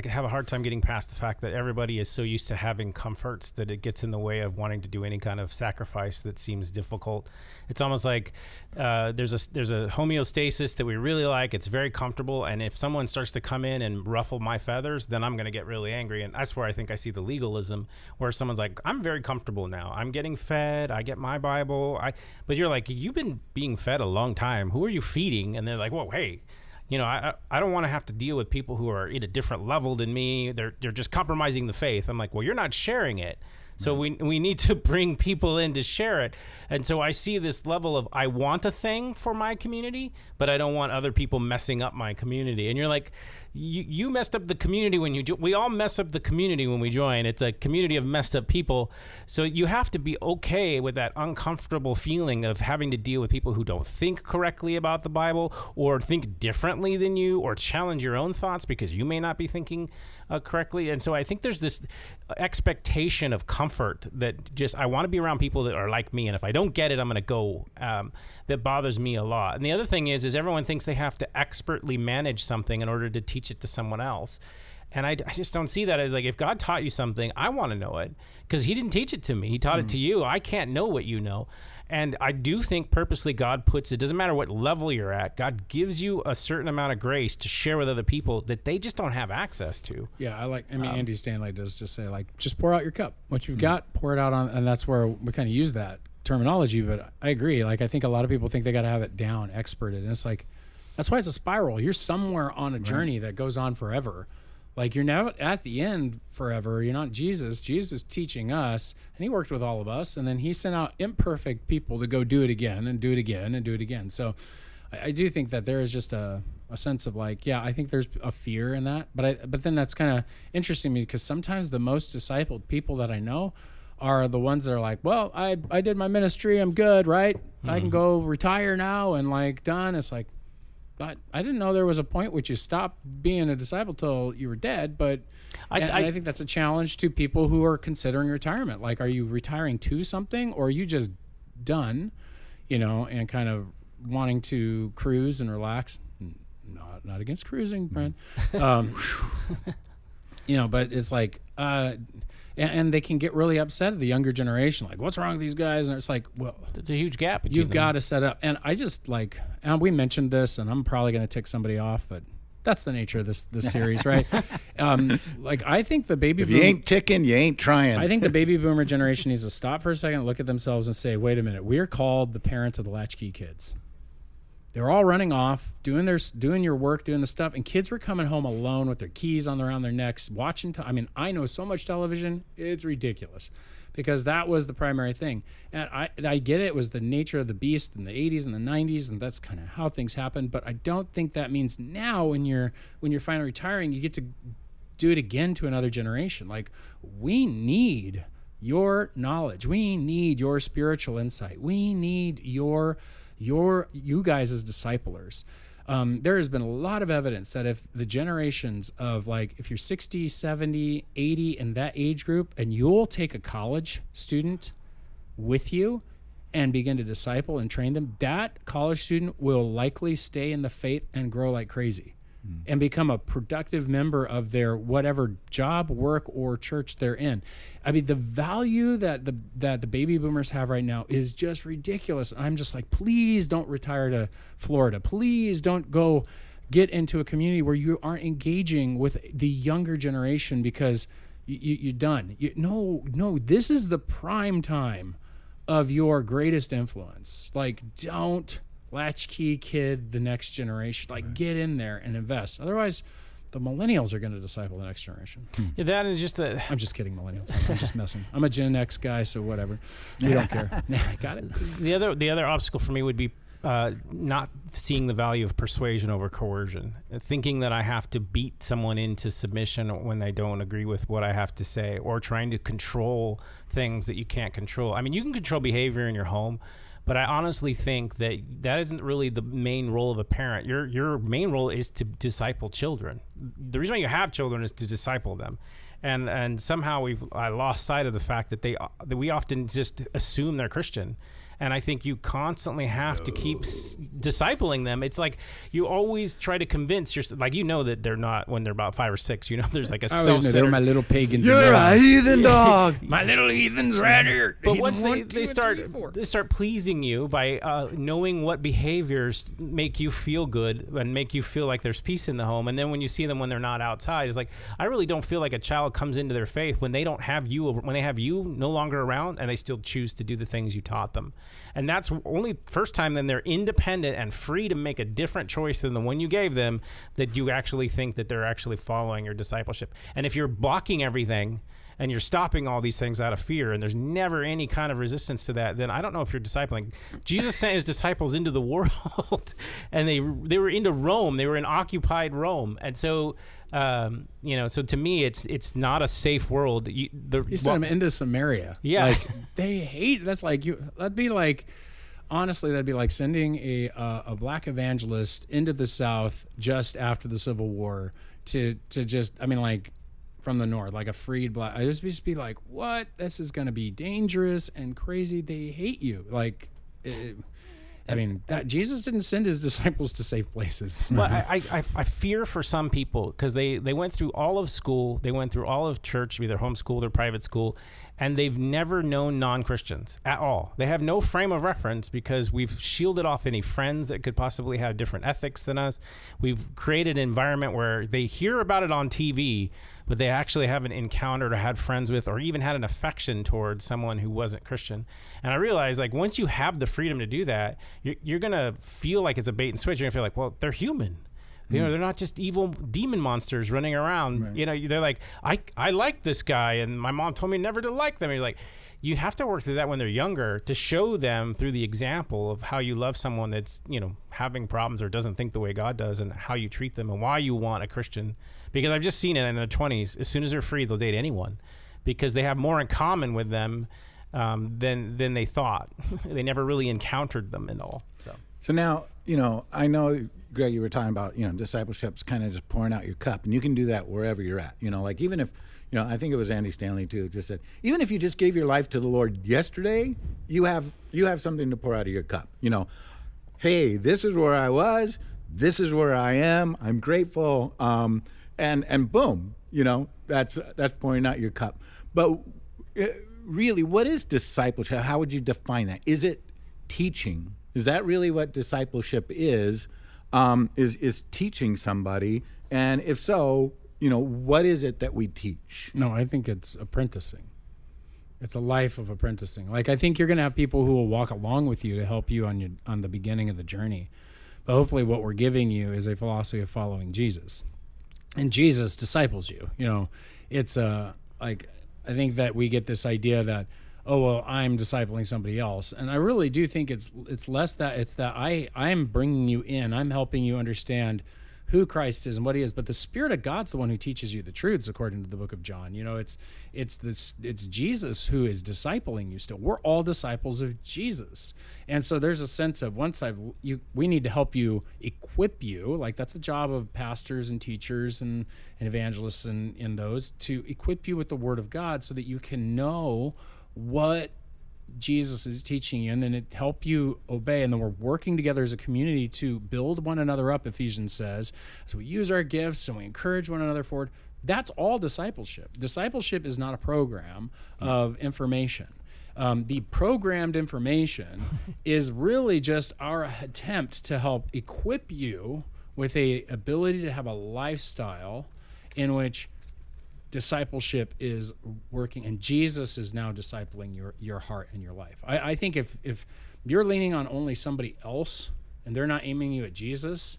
[SPEAKER 3] have a hard time getting past the fact that everybody is so used to having comforts that it gets in the way of wanting to do any kind of sacrifice that seems difficult. It's almost like there's a homeostasis that we really like. It's very comfortable, and if someone starts to come in and ruffle my feathers, then I'm going to get really angry. And that's where I think I see the legalism, where someone's like, I'm very comfortable now. I'm getting fed. I get my Bible. But you're like, you've been being fed a long time. Who are you feeding? And they're like, whoa, hey. I don't want to have to deal with people who are at a different level than me. They're just compromising the faith. I'm like, well, you're not sharing it. So we need to bring people in to share it. And so I see this level of, I want a thing for my community, but I don't want other people messing up my community. And you're like, you messed up the community when we all mess up the community when we join. It's a community of messed up people. So you have to be okay with that uncomfortable feeling of having to deal with people who don't think correctly about the Bible or think differently than you or challenge your own thoughts because you may not be thinking correctly. And so I think there's this expectation of comfort that just, I want to be around people that are like me. And if I don't get it, I'm going to go. That bothers me a lot. And the other thing is everyone thinks they have to expertly manage something in order to teach it to someone else. And I just don't see that as like, if God taught you something, I want to know it because he didn't teach it to me. He taught it to you. I can't know what you know. And I do think purposely God puts, it doesn't matter what level you're at, God gives you a certain amount of grace to share with other people that they just don't have access to.
[SPEAKER 1] Yeah, Andy Stanley does just say, like, just pour out your cup. What you've got, pour it out on, and that's where we kind of use that terminology, but I agree. Like, I think a lot of people think they got to have it down, experted, and it's like, that's why it's a spiral. You're somewhere on a journey that goes on forever. Like, you're now at the end forever. You're not Jesus. Jesus is teaching us, and he worked with all of us, and then he sent out imperfect people to go do it again and do it again and do it again. So I do think that there is just a sense of like, yeah, I think there's a fear in that. But then that's kind of interesting to me because sometimes the most discipled people that I know are the ones that are like, well, I did my ministry. I'm good, right? Mm-hmm. I can go retire now and like done. It's like, but I didn't know there was a point which you stopped being a disciple till you were dead. But I think that's a challenge to people who are considering retirement. Like, are you retiring to something, or are you just done, and kind of wanting to cruise and relax? Not against cruising, Brent. But it's like, and they can get really upset at the younger generation. Like, what's wrong with these guys? And it's like, well,
[SPEAKER 3] there's a huge gap between
[SPEAKER 1] you've got to set up. And I just like, and we mentioned this, and I'm probably going to tick somebody off, but that's the nature of this series, right? Like, I think the baby
[SPEAKER 2] if you ain't ticking, you ain't trying.
[SPEAKER 1] I think the baby boomer generation needs to stop for a second, look at themselves, and say, wait a minute, we're called the parents of the latchkey kids. They're all running off, doing your work, doing the stuff, and kids were coming home alone with their keys around their necks, watching. I know so much television, it's ridiculous, because that was the primary thing. And I get it was the nature of the beast in the 80s and the 90s, and that's kind of how things happened. But I don't think that means now when you're finally retiring, you get to do it again to another generation. Like, we need your knowledge, we need your spiritual insight, we need you guys as disciplers. There has been a lot of evidence that if the generations of, like, if you're 60, 70, 80 in that age group, and you'll take a college student with you, and begin to disciple and train them, that college student will likely stay in the faith and grow like crazy and become a productive member of their whatever job, work, or church they're in. I mean, the value that the baby boomers have right now is just ridiculous. I'm just like, please don't retire to Florida. Please don't go get into a community where you aren't engaging with the younger generation because you're done. No, this is the prime time of your greatest influence. Like, don't latchkey kid the next generation. Like, get in there and invest. Otherwise, the millennials are going to disciple the next generation.
[SPEAKER 3] Yeah, that is just
[SPEAKER 1] I'm just kidding, millennials. I'm just messing. I'm a Gen X guy, so whatever. We don't care. Got it.
[SPEAKER 3] The other obstacle for me would be not seeing the value of persuasion over coercion, thinking that I have to beat someone into submission when they don't agree with what I have to say, or trying to control things that you can't control. I mean, you can control behavior in your home, but I honestly think that isn't really the main role of a parent. Your main role is to disciple children. The reason why you have children is to disciple them. And somehow I lost sight of the fact that that we often just assume they're Christian. And I think you constantly have to keep discipling them. It's like you always try to convince yourself, like, that they're not when they're about 5 or 6. There's like a self-centered.
[SPEAKER 1] They're my little pagans.
[SPEAKER 2] You're a heathen dog.
[SPEAKER 1] My little heathens right here.
[SPEAKER 3] But once they start pleasing you by knowing what behaviors make you feel good and make you feel like there's peace in the home, and then when you see them when they're not outside, it's like, I really don't feel like a child comes into their faith when they don't have you, when they have you no longer around, and they still choose to do the things you taught them. And that's only first time then they're independent and free to make a different choice than the one you gave them, that you actually think that they're actually following your discipleship. And if you're blocking everything and you're stopping all these things out of fear, and there's never any kind of resistance to that, then I don't know if you're discipling. Jesus sent his disciples into the world, and they were into Rome. They were in occupied Rome. And so, so to me, it's not a safe world.
[SPEAKER 1] He sent them into Samaria.
[SPEAKER 3] Yeah.
[SPEAKER 1] Like, they hate, that'd be like, honestly, that'd be like sending a black evangelist into the South just after the Civil War to just, from the North, like a freed black. I just be like, what? This is going to be dangerous and crazy. They hate you. Like, that Jesus didn't send his disciples to safe places.
[SPEAKER 3] Well, I fear for some people, because they went through all of school, they went through all of church, either homeschooled or private school, and they've never known non-Christians at all. They have no frame of reference because we've shielded off any friends that could possibly have different ethics than us. We've created an environment where they hear about it on TV, but they actually haven't encountered or had friends with or even had an affection towards someone who wasn't Christian. And I realized, like, once you have the freedom to do that, you're going to feel like it's a bait and switch. You're going to feel like, well, they're human. They're not just evil demon monsters running around. Right. They're like, I like this guy, and my mom told me never to like them. And you're like, you have to work through that when they're younger to show them through the example of how you love someone that's, having problems or doesn't think the way God does, and how you treat them and why you want a Christian. Because I've just seen it in their 20s. As soon as they're free, they'll date anyone because they have more in common with them than they thought. They never really encountered them at all.
[SPEAKER 2] So now, I know, Greg, you were talking about, discipleship's kind of just pouring out your cup, and you can do that wherever you're at. Like, even if, I think it was Andy Stanley too, just said, even if you just gave your life to the Lord yesterday, you have something to pour out of your cup. Hey, this is where I was, this is where I am, I'm grateful, and boom, that's pouring out your cup. But really, what is discipleship? How would you define that? Is it teaching? Is that really what discipleship is teaching somebody? And if so, what is it that we teach?
[SPEAKER 1] No, I think it's apprenticing. It's a life of apprenticing. Like, I think you're going to have people who will walk along with you to help you on the beginning of the journey. But hopefully what we're giving you is a philosophy of following Jesus. And Jesus disciples you. It's I think that we get this idea that, oh, well, I'm discipling somebody else. And I really do think it's less that, it's that I'm bringing you in. I'm helping you understand who Christ is and what he is. But the Spirit of God's the one who teaches you the truths, according to the book of John. It's Jesus who is discipling you still. We're all disciples of Jesus. And so there's a sense of we need to help you, equip you. Like, that's the job of pastors and teachers and evangelists and those, to equip you with the Word of God so that you can know what Jesus is teaching you, and then it help you obey, and then we're working together as a community to build one another up, Ephesians says. So we use our gifts and we encourage one another forward. That's all discipleship. Discipleship is not a program of information. The programmed information is really just our attempt to help equip you with a ability to have a lifestyle in which discipleship is working, and Jesus is now discipling your heart and your life. I think if you're leaning on only somebody else and they're not aiming you at Jesus,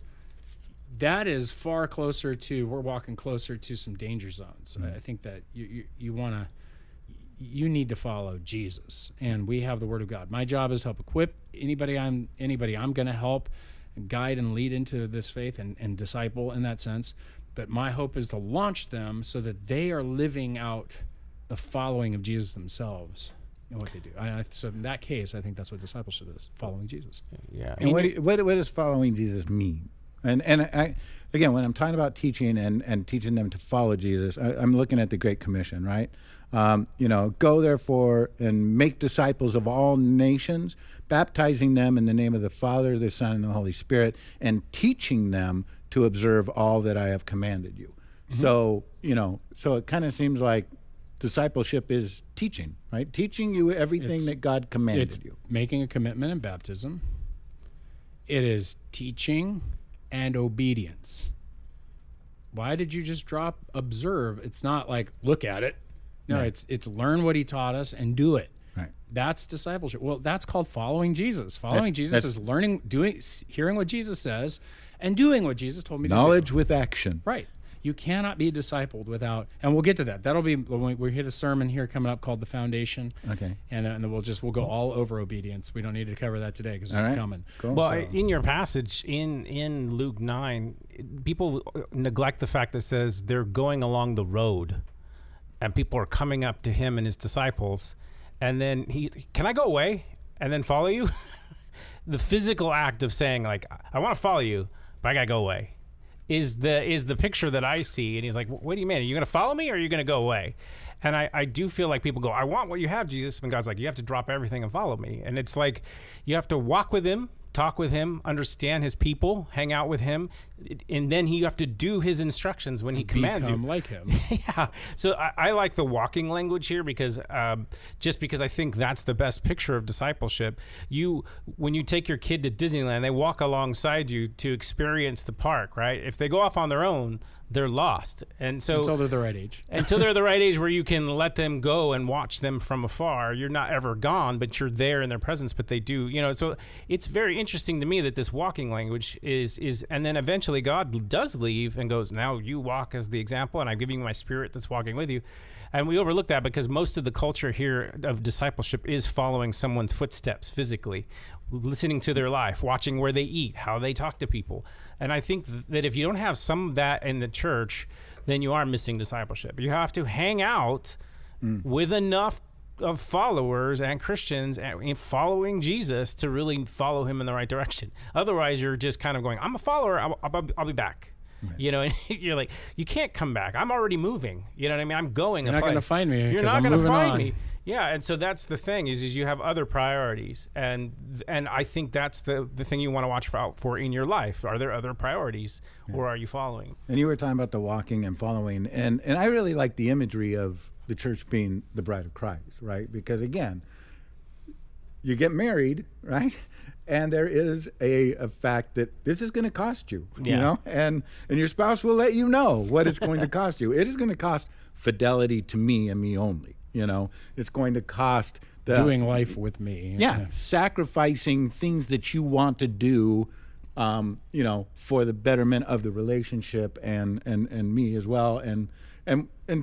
[SPEAKER 1] that is far closer to, we're walking closer to some danger zones. I think that you need to follow Jesus, and we have the Word of God. My job is to help equip anybody I'm going to help guide and lead into this faith and disciple in that sense. But my hope is to launch them so that they are living out the following of Jesus themselves in what they do. So in that case, I think that's what discipleship is, following Jesus.
[SPEAKER 3] Yeah.
[SPEAKER 2] And what does following Jesus mean? And I, again, when I'm talking about teaching and teaching them to follow Jesus, I'm looking at the Great Commission, right? Go therefore and make disciples of all nations, baptizing them in the name of the Father, the Son, and the Holy Spirit, and teaching them to observe all that I have commanded you. Mm-hmm. So it kind of seems like discipleship is teaching, right? Teaching you everything that God commanded you.
[SPEAKER 1] Making a commitment in baptism. It is teaching and obedience. Why did you just drop observe? It's not like look at it. No, right. It's learn what he taught us and do it.
[SPEAKER 2] Right.
[SPEAKER 1] That's discipleship. Well, that's called following Jesus. Following Jesus is learning, hearing what Jesus says, and doing what Jesus told me to do.
[SPEAKER 2] Knowledge with action.
[SPEAKER 1] Right. You cannot be discipled without, and we'll get to that. That'll be when we hit a sermon here coming up called The Foundation.
[SPEAKER 2] Okay.
[SPEAKER 1] And then we'll go all over obedience. We don't need to cover that today because it's coming.
[SPEAKER 2] Cool.
[SPEAKER 3] Well, in your passage in Luke 9, people neglect the fact that it says they're going along the road, and people are coming up to him and his disciples, and then can I go away and then follow you? The physical act of saying, like, I want to follow you, but I got to go away, is the picture that I see. And he's like, what do you mean? Are you going to follow me or are you going to go away? And I do feel like people go, I want what you have, Jesus. And God's like, you have to drop everything and follow me. And it's like, you have to walk with him, talk with him, understand his people, hang out with him, and then you have to do his instructions when he commands you.
[SPEAKER 1] Become like him.
[SPEAKER 3] Yeah. So I like the walking language here because because I think that's the best picture of discipleship. When you take your kid to Disneyland, they walk alongside you to experience the park, right? If they go off on their own, they're lost. And so
[SPEAKER 1] until they're the right age.
[SPEAKER 3] Until they're the right age where you can let them go and watch them from afar. You're not ever gone, but you're there in their presence, but they do, so it's very interesting to me that this walking language is and then eventually God does leave and goes, now you walk as the example, and I'm giving you my spirit that's walking with you. And we overlook that because most of the culture here of discipleship is following someone's footsteps physically, listening to their life, watching where they eat, how they talk to people. And I think that if you don't have some of that in the church, then you are missing discipleship. You have to hang out with enough of followers and Christians and following Jesus to really follow him in the right direction. Otherwise, you're just kind of going, I'm a follower, I'll be back. Right. And you're like, you can't come back. I'm already moving. You know what I mean? I'm going.
[SPEAKER 1] You're not going to find me.
[SPEAKER 3] You're not going to find me. Yeah, and so that's the thing is you have other priorities, and I think that's the thing you want to watch out for in your life. Are there other priorities, or are you following?
[SPEAKER 2] And you were talking about the walking and following, and I really like the imagery of the church being the bride of Christ, right? Because again, you get married, right? And there is a fact that this is going to cost you, and your spouse will let you know what it's going to cost you. It is going to cost fidelity to me and me only. It's going to cost
[SPEAKER 1] doing life with me.
[SPEAKER 2] Yeah, sacrificing things that you want to do, for the betterment of the relationship and me as well. And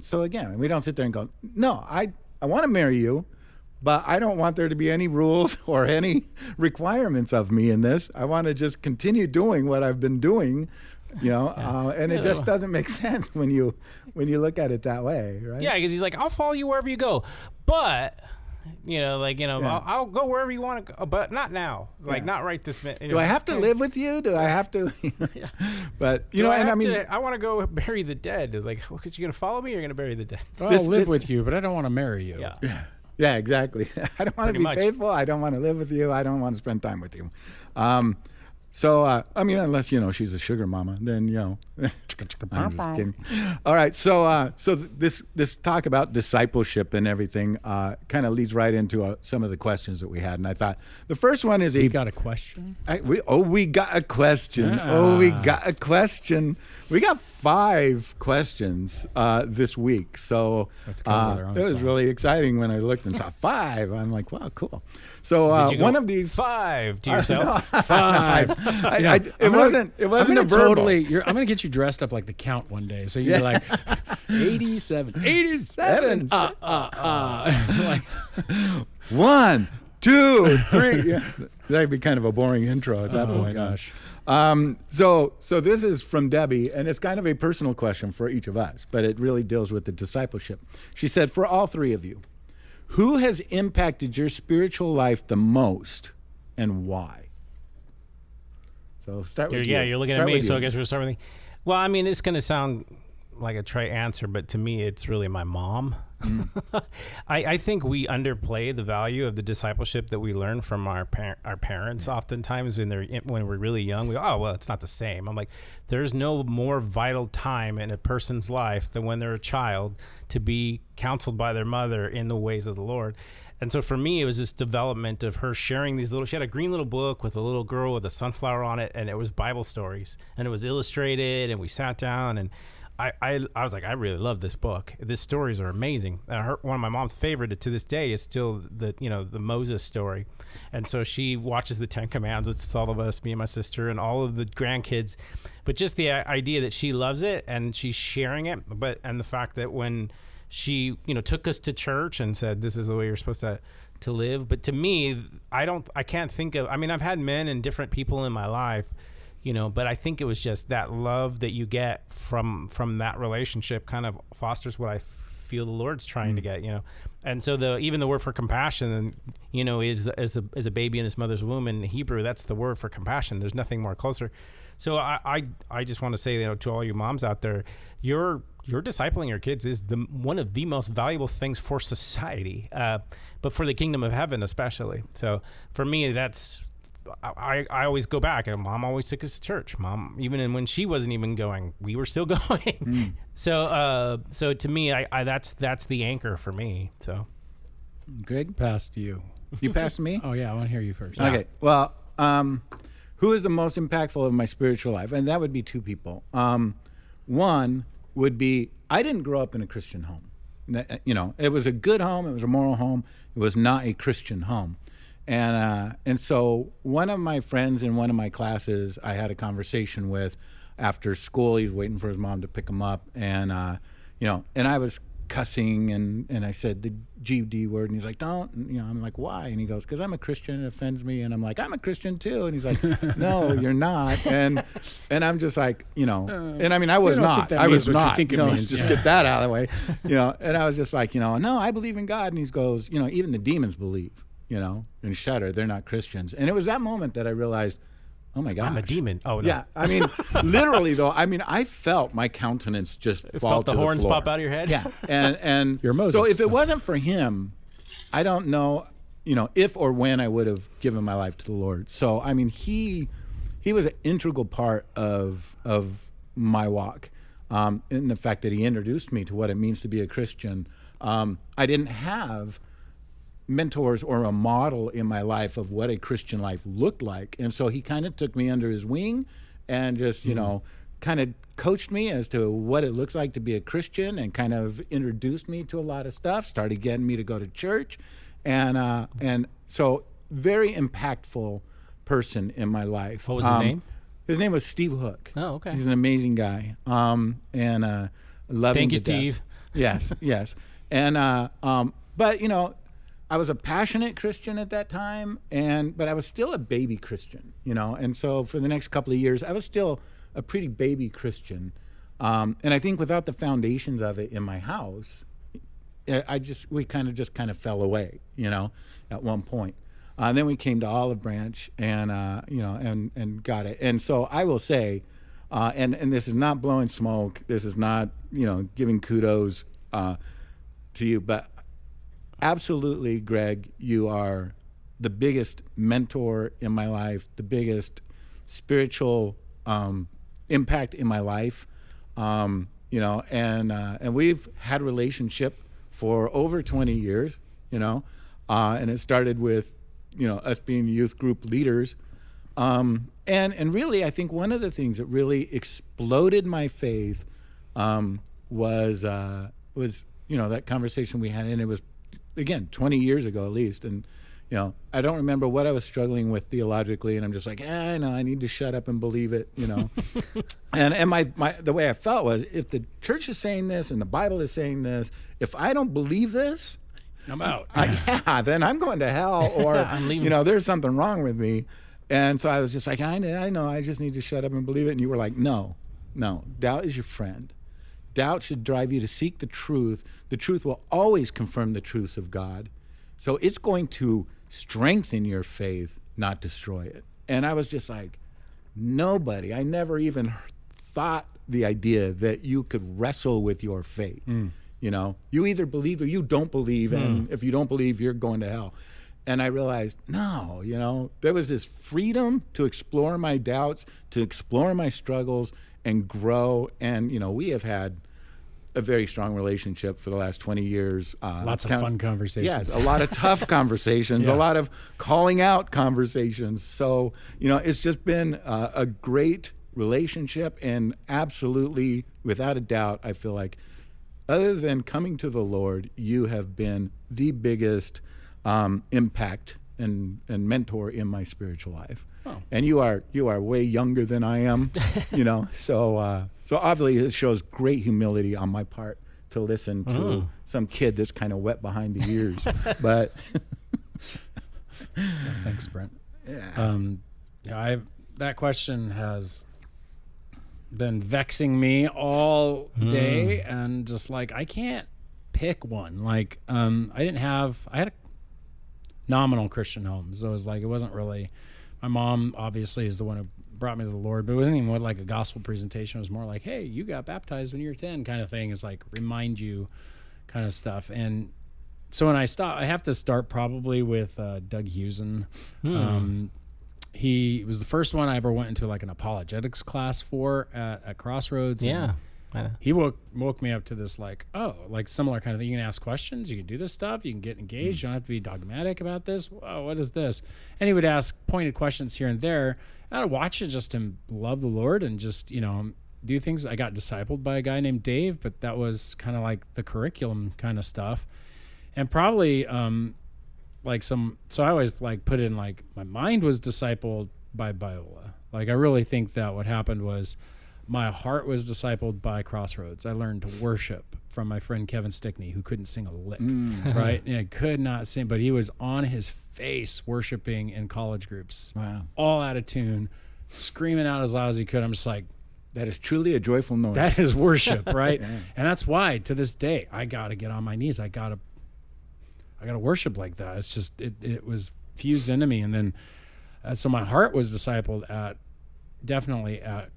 [SPEAKER 2] so again, we don't sit there and go, no, I want to marry you, but I don't want there to be any rules or any requirements of me in this. I want to just continue doing what I've been doing. And it just doesn't make sense when you look at it that way, right?
[SPEAKER 3] Yeah, because he's like, I'll follow you wherever you go, but I'll go wherever you want to go, but not now, not right this minute.
[SPEAKER 2] Do I have to live with you? Do I have to? But
[SPEAKER 3] I want to go bury the dead. Like, because you're gonna follow me, or you're gonna bury the dead.
[SPEAKER 1] Well, I'll live with you, but I don't want to marry you.
[SPEAKER 3] Yeah.
[SPEAKER 2] Yeah, exactly. I don't want to
[SPEAKER 3] Pretty
[SPEAKER 2] be
[SPEAKER 3] much.
[SPEAKER 2] faithful. I don't want to live with you. I don't want to spend time with you. I mean, unless, she's a sugar mama, then, I'm just kidding. All right. So this talk about discipleship and everything kind of leads right into some of the questions that we had. And I thought the first one is...
[SPEAKER 1] You got a question?
[SPEAKER 2] We got a question.
[SPEAKER 1] Yeah.
[SPEAKER 2] Oh, we got a question. We got 5 questions this week. So it was really exciting when I looked and saw 5. I'm like, wow, cool. So one of these...
[SPEAKER 3] 5 to yourself?
[SPEAKER 1] 5.
[SPEAKER 2] It wasn't a verbal.
[SPEAKER 1] Totally, I'm going to get you dressed up like the Count one day. So you're like, 87. 87. Like,
[SPEAKER 2] 1, 2, 3. Yeah. That'd be kind of a boring intro at that point.
[SPEAKER 1] Oh, gosh.
[SPEAKER 2] So this is from Debbie, and it's kind of a personal question for each of us, but it really deals with the discipleship. She said, for all 3 of you, who has impacted your spiritual life the most and why? So start with you.
[SPEAKER 3] Yeah, you're looking at me, so I guess we'll start with me. Well, I mean, it's going to sound like a trite answer, but to me, it's really my mom. I think we underplay the value of the discipleship that we learn from our parents. Oftentimes, when we're really young, we go, "Oh, well, it's not the same." I'm like, there's no more vital time in a person's life than when they're a child to be counseled by their mother in the ways of the Lord. And so for me, it was this development of her sharing these she had a green little book with a little girl with a sunflower on it, and it was Bible stories, and it was illustrated, and we sat down, and I was like, I really love this book. These stories are amazing. One of my mom's favorite to this day is still the Moses story. And so she watches the 10 Commandments. It's all of us, me and my sister and all of the grandkids. But just the idea that she loves it and she's sharing it, and the fact that when she, took us to church and said, this is the way you're supposed to live. But to me, I can't think of, I've had men and different people in my life, but I think it was just that love that you get from that relationship kind of fosters what I feel the Lord's trying to get, And so even the word for compassion, is as a baby in his mother's womb in Hebrew, that's the word for compassion. There's nothing more closer. So I just want to say, to all you moms out there, you're discipling your kids is one of the most valuable things for society, but for the kingdom of heaven especially. So for me, that's I always go back, and Mom always took us to church. Mom, even when she wasn't even going, we were still going. So to me, I that's the anchor for me. So,
[SPEAKER 2] Greg,
[SPEAKER 1] past you.
[SPEAKER 2] You passed me.
[SPEAKER 1] Oh yeah, I want to hear you first.
[SPEAKER 2] Okay. Well, who is the most impactful of my spiritual life? And that would be 2 people. One would be, I didn't grow up in a Christian home. It was a good home. It was a moral home. It was not a Christian home. And so one of my friends in one of my classes, I had a conversation with after school. He was waiting for his mom to pick him up. And, and I was cussing and I said the GD word, and he's like, don't, I'm like, why? And he goes, because I'm a Christian, it offends me. And I'm like, I'm a Christian too. And he's like, no, you're not. And I'm just like, and I was not. I was not. Let's just get that out of the way. And I was just like, no, I believe in God. And he goes, even the demons believe, and shudder. They're not Christians. And it was that moment that I realized, oh my God,
[SPEAKER 3] I'm a demon. Oh no.
[SPEAKER 2] Yeah, literally though. I felt my countenance just fall to the
[SPEAKER 3] horns
[SPEAKER 2] floor.
[SPEAKER 3] pop out of your head.
[SPEAKER 2] Yeah, and
[SPEAKER 1] You're Moses.
[SPEAKER 2] So if it wasn't for him, I don't know, if or when I would have given my life to the Lord. So he was an integral part of my walk, in the fact that he introduced me to what it means to be a Christian. I didn't have mentors or a model in my life of what a Christian life looked like. And so he kind of took me under his wing and just, kind of coached me as to what it looks like to be a Christian, and kind of introduced me to a lot of stuff, started getting me to go to church. And so very impactful person in my life.
[SPEAKER 3] What was his name?
[SPEAKER 2] His name was Steve Hook.
[SPEAKER 3] Oh, okay.
[SPEAKER 2] He's an amazing guy. And love him
[SPEAKER 3] Thank you,
[SPEAKER 2] to death.
[SPEAKER 3] Steve.
[SPEAKER 2] Yes. And, but, I was a passionate Christian at that time, but I was still a baby Christian, and so for the next couple of years, I was still a pretty baby Christian. And I think without the foundations of it in my house, we kind of fell away, at one point. Then we came to Olive Branch and got it. And so I will say, and this is not blowing smoke, this is not, giving kudos to you, but absolutely, Greg, you are the biggest mentor in my life, the biggest spiritual impact in my life. And we've had a relationship for over 20 years, and it started with, us being youth group leaders. And really, I think one of the things that really exploded my faith was that conversation we had, and it was, again, 20 years ago at least. And I don't remember what I was struggling with theologically, and I'm just like, no, I need to shut up and believe it, And my the way I felt was, if the church is saying this and the Bible is saying this, if I don't believe this,
[SPEAKER 1] I'm out.
[SPEAKER 2] Then I'm going to hell, or
[SPEAKER 3] I'm leaving.
[SPEAKER 2] There's something wrong with me. And so I was just like, I know, I just need to shut up and believe it. And you were like, no, doubt is your friend. Doubt should drive you to seek the truth. The truth will always confirm the truths of God. So it's going to strengthen your faith, not destroy it. And I was just like, I never even thought the idea that you could wrestle with your faith. You either believe or you don't believe, and if you don't believe, you're going to hell. And I realized, no, there was this freedom to explore my doubts, to explore my struggles, and grow. And, we have had a very strong relationship for the last 20 years.
[SPEAKER 1] Lots of fun conversations.
[SPEAKER 2] Yes, a lot of tough conversations, a lot of calling out conversations. So, it's just been a great relationship, and absolutely, without a doubt, I feel like, other than coming to the Lord, you have been the biggest impact and mentor in my spiritual life. Oh. And you are way younger than I am, So obviously it shows great humility on my part to listen to some kid that's kind of wet behind the ears. But
[SPEAKER 1] thanks, Brent. Yeah. That question has been vexing me all day, and just like, I can't pick one. Like, I had a nominal Christian home, so it was like, it wasn't really, my mom obviously is the one who brought me to the Lord, but it wasn't even like a gospel presentation. It was more like, hey, you got baptized when you were 10 kind of thing. It's like, remind you kind of stuff. And so when I have to start probably with Doug Hewson. He was the first one I ever went into like an apologetics class for at Crossroads.
[SPEAKER 3] Yeah.
[SPEAKER 1] He woke me up to this, like, like similar kind of thing. You can ask questions, you can do this stuff, you can get engaged, you don't have to be dogmatic about this. Whoa, what is this? And he would ask pointed questions here and there. And I'd watch it just to love the Lord and just, do things. I got discipled by a guy named Dave, but that was kind of like the curriculum kind of stuff. And probably so I always like put in like, my mind was discipled by Biola. Like, I really think that what happened was my heart was discipled by Crossroads. I learned to worship from my friend Kevin Stickney, who couldn't sing a lick, right? And could not sing, but he was on his face worshiping in college groups, all out of tune, screaming out as loud as he could. I'm just like,
[SPEAKER 2] that is truly a joyful noise.
[SPEAKER 1] That is worship, right? Yeah. And that's why, to this day, I got to get on my knees. I got to worship like that. It's just, it was fused into me. And then, so my heart was discipled definitely at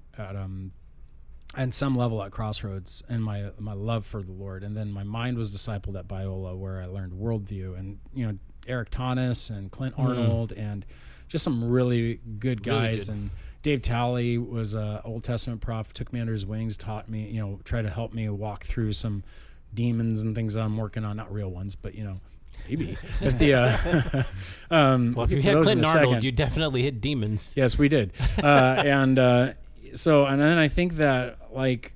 [SPEAKER 1] some level at Crossroads, and my love for the Lord. And then my mind was discipled at Biola, where I learned worldview, and Eric Tanis and Clint Arnold and just some really good guys. Really good. And Dave Talley was a Old Testament prof, took me under his wings, taught me, tried to help me walk through some demons and things that I'm working on, not real ones, but maybe. But
[SPEAKER 3] well, if you hit Clint Arnold, you definitely hit demons.
[SPEAKER 1] Yes, we did. And then I think that, like,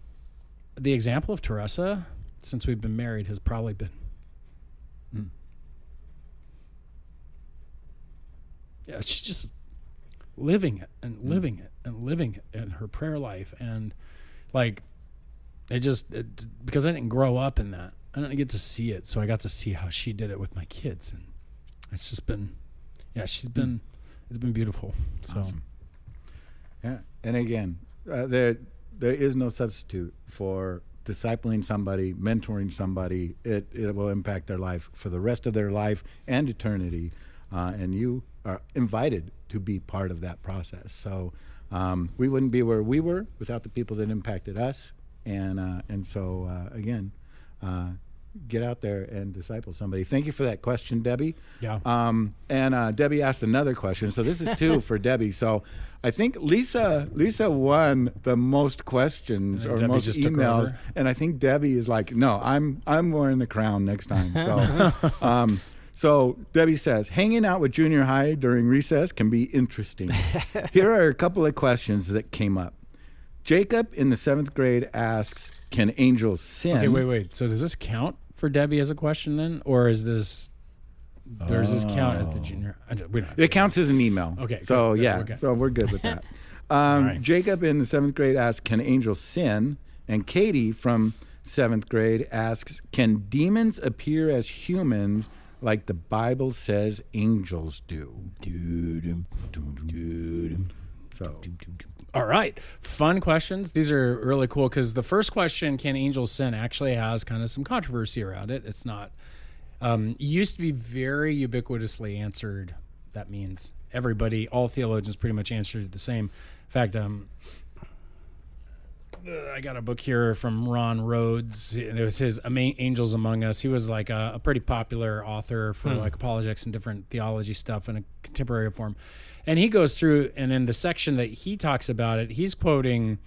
[SPEAKER 1] the example of Teresa, since we've been married, has probably been, she's just living it and living it and living it in her prayer life. And like, because I didn't grow up in that, I didn't get to see it. So I got to see how she did it with my kids. And it's just been, it's been beautiful. So,
[SPEAKER 2] awesome. Yeah. And again, there is no substitute for discipling somebody, mentoring somebody. It will impact their life for the rest of their life and eternity. And you are invited to be part of that process. So we wouldn't be where we were without the people that impacted us. And so again, get out there and disciple somebody. Thank you for that question, Debbie.
[SPEAKER 1] Yeah.
[SPEAKER 2] And Debbie asked another question. So this is 2 for Debbie. So I think Lisa won the most questions or
[SPEAKER 1] Debbie
[SPEAKER 2] most
[SPEAKER 1] just took
[SPEAKER 2] emails.
[SPEAKER 1] over.
[SPEAKER 2] And I think Debbie is like, no, I'm wearing the crown next time. So so Debbie says, hanging out with junior high during recess can be interesting. Here are a couple of questions that came up. Jacob in the 7th grade asks, can angels sin?
[SPEAKER 1] Okay, wait. So does this count for Debbie as a question then? Or is this, does this count as the junior?
[SPEAKER 2] It counts as an email.
[SPEAKER 1] Okay.
[SPEAKER 2] So,
[SPEAKER 1] good.
[SPEAKER 2] yeah.
[SPEAKER 1] Okay.
[SPEAKER 2] So, we're good with that.
[SPEAKER 3] right.
[SPEAKER 2] Jacob in the 7th grade asks, can angels sin? And Katie from 7th grade asks, can demons appear as humans like the Bible says angels do? So,
[SPEAKER 1] All right. Fun questions. These are really cool because the first question, can angels sin, actually has kind of some controversy around it. It's not, it used to be very ubiquitously answered. That means everybody, all theologians pretty much answered it the same. In fact, I got a book here from Ron Rhodes. It was his Angels Among Us. He was like a pretty popular author for like apologetics and different theology stuff in a contemporary form. And he goes through, and in the section that he talks about it, he's quoting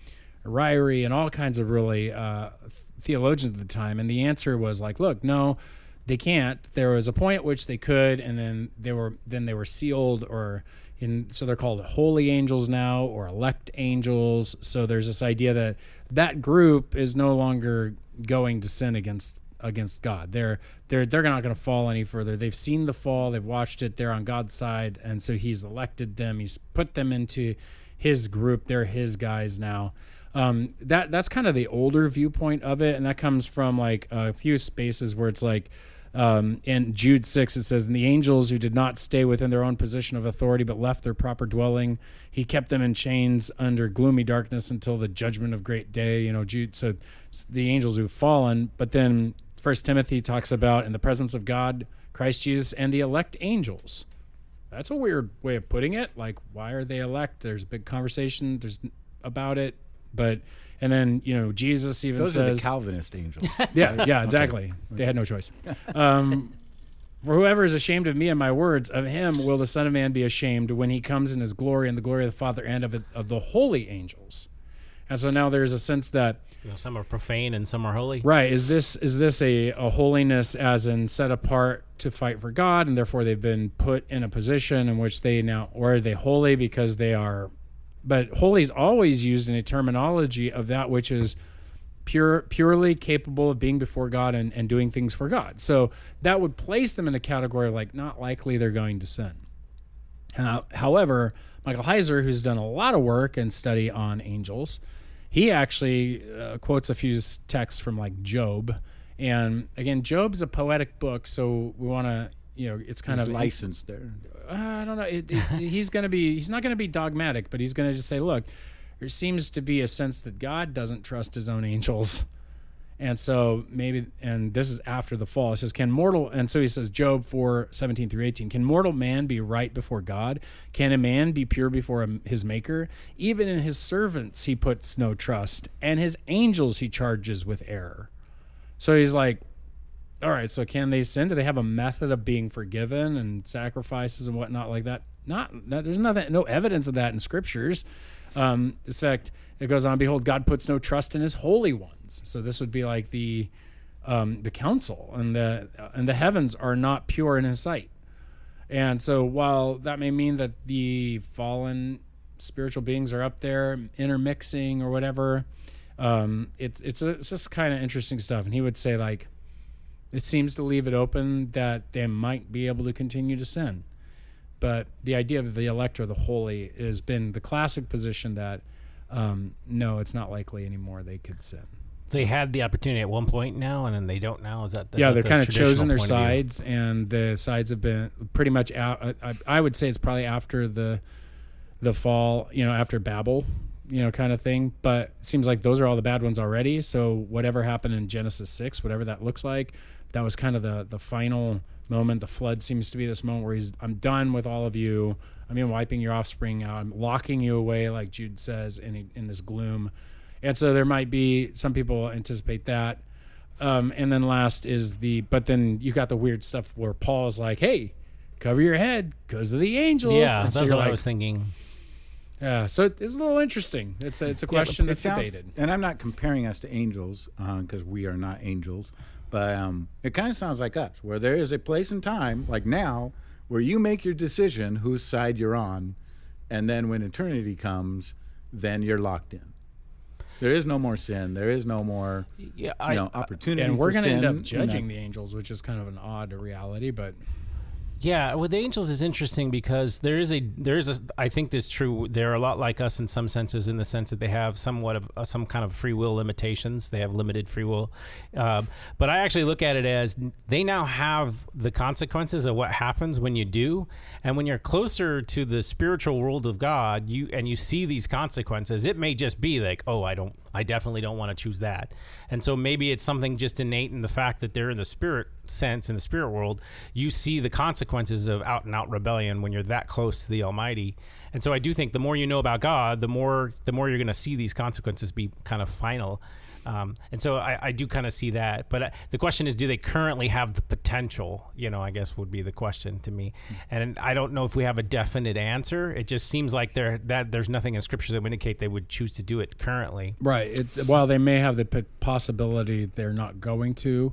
[SPEAKER 1] Ryrie and all kinds of really theologians at the time. And the answer was like, look, no, they can't. There was a point at which they could, and then they were sealed, so they're called holy angels now, or elect angels. So there's this idea that group is no longer going to sin against God. They're not going to fall any further. They've seen the fall, they've watched it, they're on God's side, and so he's elected them, he's put them into his group, they're his guys now. That's kind of the older viewpoint of it, and that comes from like a few spaces where it's like in Jude 6 it says, and the angels who did not stay within their own position of authority but left their proper dwelling, he kept them in chains under gloomy darkness until the judgment of great day. Jude, so the angels who've fallen. But then 1 Timothy talks about in the presence of God, Christ Jesus, and the elect angels. That's a weird way of putting it. Like, why are they elect? There's a big conversation about it. And then, Jesus even
[SPEAKER 2] those
[SPEAKER 1] says...
[SPEAKER 2] are the Calvinist angels.
[SPEAKER 1] Yeah, exactly. Okay. They had no choice. For whoever is ashamed of me and my words, of him will the Son of Man be ashamed when he comes in his glory and the glory of the Father and of the holy angels. And so now there's a sense that
[SPEAKER 3] some are profane and some are holy.
[SPEAKER 1] Right. Is this a holiness as in set apart to fight for God, and therefore they've been put in a position in which or are they holy because they are? But holy is always used in a terminology of that which is purely capable of being before God and doing things for God. So that would place them in a category of like not likely they're going to sin. However, Michael Heiser, who's done a lot of work and study on angels, he actually quotes a few texts from like Job. And again, Job's a poetic book, so we want to, it's kind of
[SPEAKER 2] licensed there.
[SPEAKER 1] I don't know. He's not going to be dogmatic, but he's going to just say, look, there seems to be a sense that God doesn't trust his own angels. And so and this is after the fall. It says, and so he says, Job 4:17-18, can mortal man be right before God? Can a man be pure before his maker? Even in his servants he puts no trust, and his angels he charges with error. So he's like, all right, so can they sin? Do they have a method of being forgiven and sacrifices and whatnot like that? There's no evidence of that in scriptures. In fact, it goes on, behold, God puts no trust in his holy ones. So this would be like the council, and the heavens are not pure in his sight. And so while that may mean that the fallen spiritual beings are up there intermixing or whatever, it's just kind of interesting stuff. And he would say, like, it seems to leave it open that they might be able to continue to sin. But the idea of the elect or the holy has been the classic position that no, it's not likely anymore they could sin.
[SPEAKER 3] They had the opportunity at one point now, and then they don't now. Is that
[SPEAKER 1] they're kind of chosen their sides, and the sides have been pretty much out. I would say it's probably after the fall, after Babel, kind of thing. But it seems like those are all the bad ones already. So whatever happened in Genesis 6, whatever that looks like, that was kind of the final moment. The flood seems to be this moment where I'm done with all of you. I'm wiping your offspring out. I'm locking you away, like Jude says, in this gloom. And so there might be, some people anticipate that. And then last is but then you got the weird stuff where Paul's like, hey, cover your head because of the angels.
[SPEAKER 3] Yeah,
[SPEAKER 1] and so
[SPEAKER 3] that's
[SPEAKER 1] you're
[SPEAKER 3] what I
[SPEAKER 1] like,
[SPEAKER 3] was thinking.
[SPEAKER 1] Yeah, so it's a little interesting. It's a question that's debated.
[SPEAKER 2] And I'm not comparing us to angels because we are not angels, but it kind of sounds like us, where there is a place and time, like now, where you make your decision whose side you're on, and then when eternity comes, then you're locked in. There is no more sin. There is no more opportunity.
[SPEAKER 1] And we're
[SPEAKER 2] going to
[SPEAKER 1] end up judging the angels, which is kind of an odd reality, but.
[SPEAKER 3] Yeah, with angels is interesting because there is I think this is true. They're a lot like us in some senses, in the sense that they have somewhat of some kind of free will limitations. They have limited free will. But I actually look at it as they now have the consequences of what happens when you do. And when you're closer to the spiritual world of God, you see these consequences, it may just be like, oh, I definitely don't want to choose that. And so maybe it's something just innate in the fact that they're in the spirit sense, in the spirit world. You see the consequences of out and out rebellion when you're that close to the Almighty. And so I do think the more you know about God, the more you're going to see these consequences be kind of final. And so I do kind of see that. But the question is, do they currently have the potential? I guess would be the question to me. And I don't know if we have a definite answer. It just seems like there's nothing in Scripture that would indicate they would choose to do it currently.
[SPEAKER 1] Right. While they may have the possibility, they're not going to,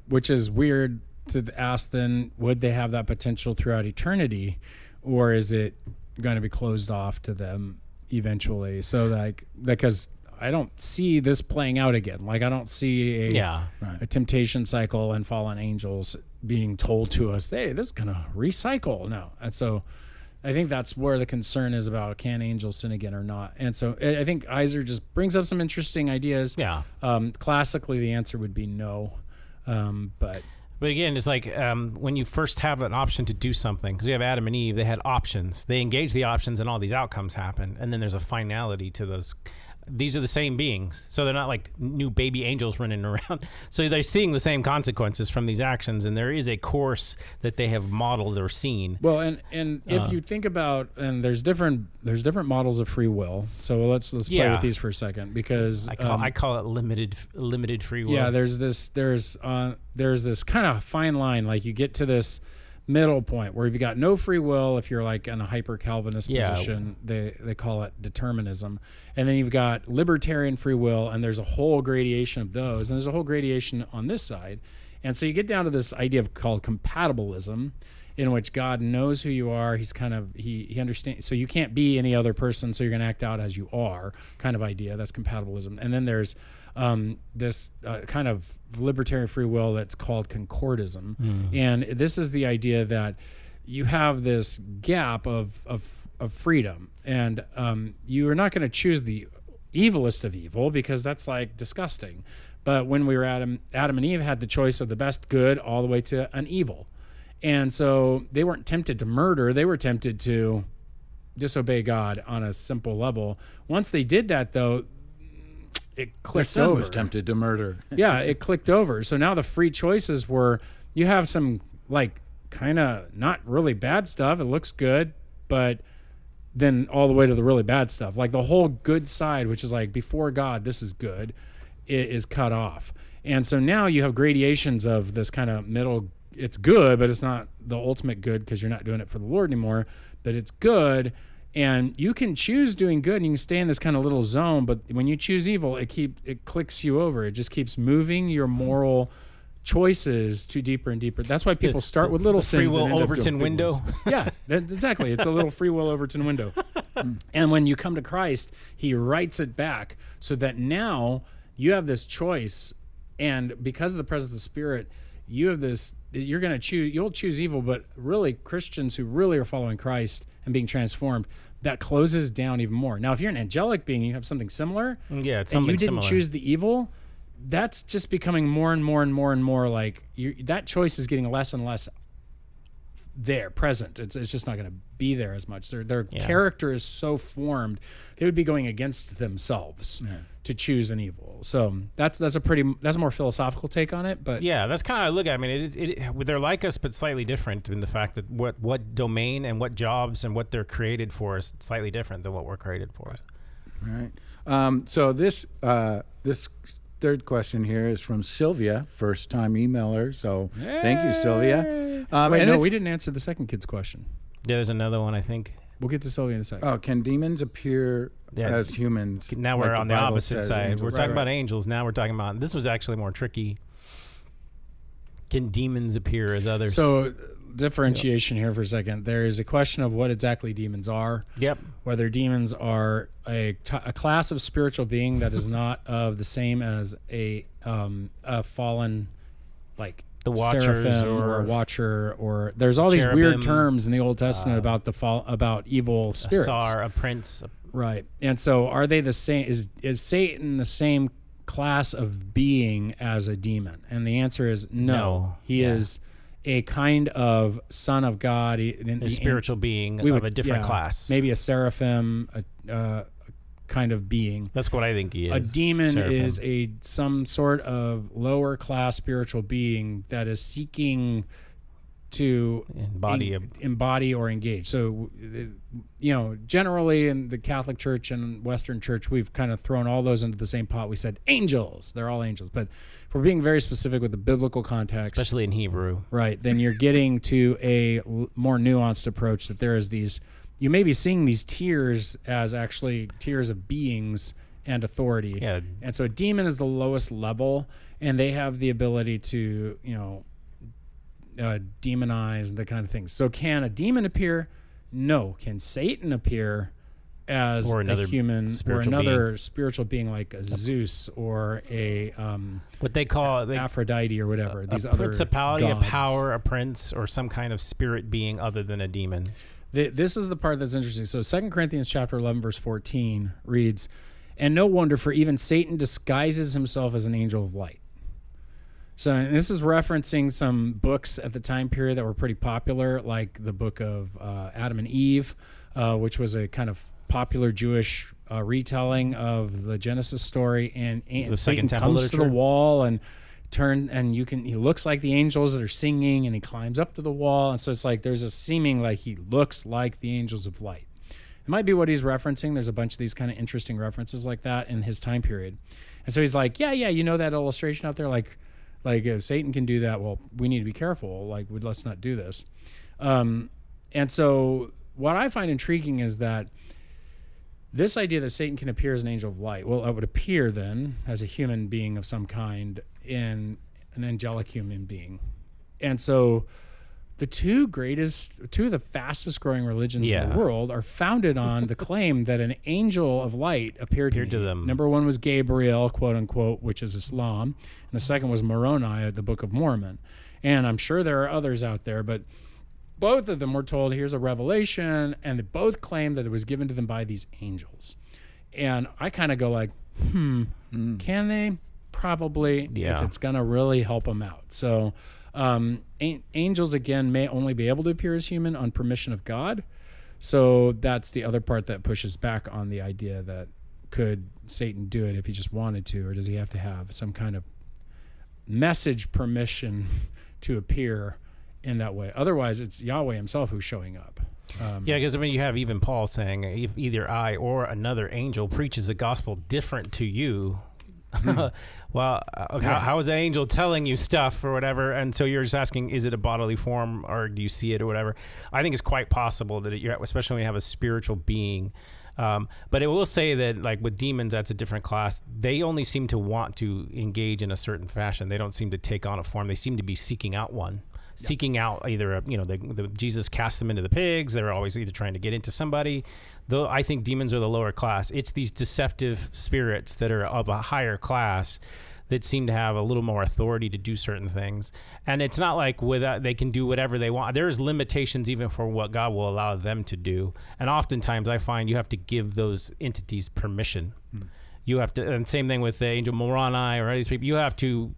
[SPEAKER 1] which is weird to ask then, would they have that potential throughout eternity? Or is it going to be closed off to them eventually? So because I don't see this playing out again. Like, I don't see a temptation cycle and fallen angels being told to us, hey, this is going to recycle. No. And so I think that's where the concern is about, can angels sin again or not? And so I think Iser just brings up some interesting ideas.
[SPEAKER 3] Yeah.
[SPEAKER 1] Classically, the answer would be no. But
[SPEAKER 3] again, it's like when you first have an option to do something, because you have Adam and Eve, they had options. They engage the options and all these outcomes happen. And then there's a finality to those. These are the same beings. So they're not like new baby angels running around. So they're seeing the same consequences from these actions. And there is a course that they have modeled or seen.
[SPEAKER 1] Well, and if you think about, and there's different models of free will. So let's play with these for a second, because
[SPEAKER 3] I call it limited free will.
[SPEAKER 1] Yeah, there's this kind of fine line. Like, you get to this middle point where you've got no free will. If you're like in a hyper Calvinist position, they call it determinism. And then you've got libertarian free will, and there's a whole gradation of those, and there's a whole gradation on this side. And so you get down to this idea called compatibilism, in which God knows who you are. He's kind of he understands, so you can't be any other person, so you're going to act out as you are, kind of idea. That's compatibilism. And then there's this kind of libertarian free will that's called concordism. And this is the idea that you have this gap of freedom, and you are not going to choose the evilest of evil, because that's like disgusting. But when we were Adam and Eve had the choice of the best good all the way to an evil. And so they weren't tempted to murder. They were tempted to disobey God on a simple level. Once they did that, though, it clicked over.
[SPEAKER 2] Was tempted to murder.
[SPEAKER 1] Yeah, it clicked over. So now the free choices were, you have some like kind of not really bad stuff. It looks good, but then all the way to the really bad stuff. Like the whole good side, which is like before God, this is good, it is cut off. And so now you have gradations of this kind of middle. It's good, but it's not the ultimate good, because you're not doing it for the Lord anymore. But it's good, and you can choose doing good, and you can stay in this kind of little zone. But when you choose evil, it clicks you over. It just keeps moving your moral choices to deeper and deeper. That's why people start with little sins.
[SPEAKER 3] Free will Overton window.
[SPEAKER 1] Yeah, exactly. It's a little free will Overton window. And when you come to Christ, He writes it back so that now you have this choice, and because of the presence of the Spirit, you have this. You're going to choose. You'll choose evil, but really, Christians who really are following Christ and being transformed, that closes down even more. Now, if you're an angelic being, you have something similar.
[SPEAKER 3] Yeah, it's something
[SPEAKER 1] and you didn't
[SPEAKER 3] similar.
[SPEAKER 1] choose the evil. That's just becoming more and more and more and more like that choice is getting less and less there, present. It's just not going to be there as much. Their character is so formed, they would be going against themselves to choose an evil. So that's a more philosophical take on it. But
[SPEAKER 3] yeah, that's kind of how I look at it. I mean, they're like us, but slightly different in the fact that what domain and what jobs and what they're created for is slightly different than what we're created for.
[SPEAKER 2] Right. So this third question here is from Sylvia, first-time emailer. So thank you, Sylvia.
[SPEAKER 1] Wait, no, we didn't answer the second kid's question.
[SPEAKER 3] Yeah, there's another one, I think.
[SPEAKER 1] We'll get to Sylvia in a second.
[SPEAKER 2] Oh, can demons appear as humans?
[SPEAKER 3] Now we're on the opposite side. We're talking about
[SPEAKER 1] Right.
[SPEAKER 3] angels. Now we're talking about, this was actually more tricky. Can demons appear as others?
[SPEAKER 1] So differentiation here for a second. There is a question of what exactly demons are.
[SPEAKER 3] Yep.
[SPEAKER 1] Whether demons are a class of spiritual being that is not of the same as a fallen, like
[SPEAKER 3] The Watchers
[SPEAKER 1] seraphim or a watcher, or there's all these
[SPEAKER 3] cherubim,
[SPEAKER 1] weird terms in the Old Testament about about evil spirits.
[SPEAKER 3] A Tsar, a prince.
[SPEAKER 1] Right. And so are they the same? Is Satan the same class of being as a demon? And the answer is no. He is a kind of son of God.
[SPEAKER 3] A spiritual being of a different class.
[SPEAKER 1] Maybe a seraphim, a kind of being.
[SPEAKER 3] That's what I think he is.
[SPEAKER 1] A demon
[SPEAKER 3] Seraphim.
[SPEAKER 1] is some sort of lower class spiritual being that is seeking to embody or engage. So, generally in the Catholic Church and Western Church, we've kind of thrown all those into the same pot. We said angels, they're all angels. But if we're being very specific with the biblical context,
[SPEAKER 3] especially in Hebrew,
[SPEAKER 1] right, then you're getting to a more nuanced approach that there is these, you may be seeing these tiers as actually tiers of beings and authority.
[SPEAKER 3] Yeah.
[SPEAKER 1] And so a demon is the lowest level, and they have the ability to, demonize the kind of things. So can a demon appear? No. Can Satan appear as
[SPEAKER 3] or another
[SPEAKER 1] a human or
[SPEAKER 3] spiritual
[SPEAKER 1] another
[SPEAKER 3] being.
[SPEAKER 1] spiritual being like a Zeus or a
[SPEAKER 3] what they call
[SPEAKER 1] Aphrodite or whatever? These
[SPEAKER 3] a
[SPEAKER 1] other
[SPEAKER 3] principality,
[SPEAKER 1] gods.
[SPEAKER 3] a power, a prince, or some kind of spirit being other than a demon.
[SPEAKER 1] This is the part that's interesting. So 2 Corinthians chapter 11, verse 14 reads, "And no wonder, for even Satan disguises himself as an angel of light." So this is referencing some books at the time period that were pretty popular, like the book of Adam and Eve, which was a kind of popular Jewish retelling of the Genesis story. And Satan comes to the wall and he looks like the angels that are singing, and he climbs up to the wall. And so it's like there's a seeming like he looks like the angels of light. It might be what he's referencing. There's a bunch of these kind of interesting references like that in his time period. And so he's like, yeah, you know that illustration out there? Like if Satan can do that, well, we need to be careful. Like, let's not do this. And so what I find intriguing is that this idea that Satan can appear as an angel of light, well, it would appear then as a human being of some kind in an angelic human being. And so the two of the fastest growing religions in the world are founded on the claim that an angel of light appeared to
[SPEAKER 3] them.
[SPEAKER 1] Number one was Gabriel, quote unquote, which is Islam. And the second was Moroni, the Book of Mormon. And I'm sure there are others out there, but both of them were told, here's a revelation, and they both claimed that it was given to them by these angels. And I kind of go like, can they? Probably, if it's going to really help them out. So angels, again, may only be able to appear as human on permission of God. So that's the other part that pushes back on the idea that could Satan do it if he just wanted to, or does he have to have some kind of message permission to appear in that way? Otherwise, it's Yahweh himself who's showing up.
[SPEAKER 3] Because you have even Paul saying, if either I or another angel preaches a gospel different to you, well, how is an angel telling you stuff or whatever? And so you're just asking, is it a bodily form or do you see it or whatever? I think it's quite possible that especially when you have a spiritual being. But it will say that, like with demons, that's a different class. They only seem to want to engage in a certain fashion. They don't seem to take on a form. They seem to be seeking out one. Seeking out either, Jesus cast them into the pigs. They're always either trying to get into somebody. Though I think demons are the lower class. It's these deceptive spirits that are of a higher class that seem to have a little more authority to do certain things. And it's not like they can do whatever they want. There's limitations even for what God will allow them to do. And oftentimes I find you have to give those entities permission. You have to, and same thing with the angel Moroni or these people. You have to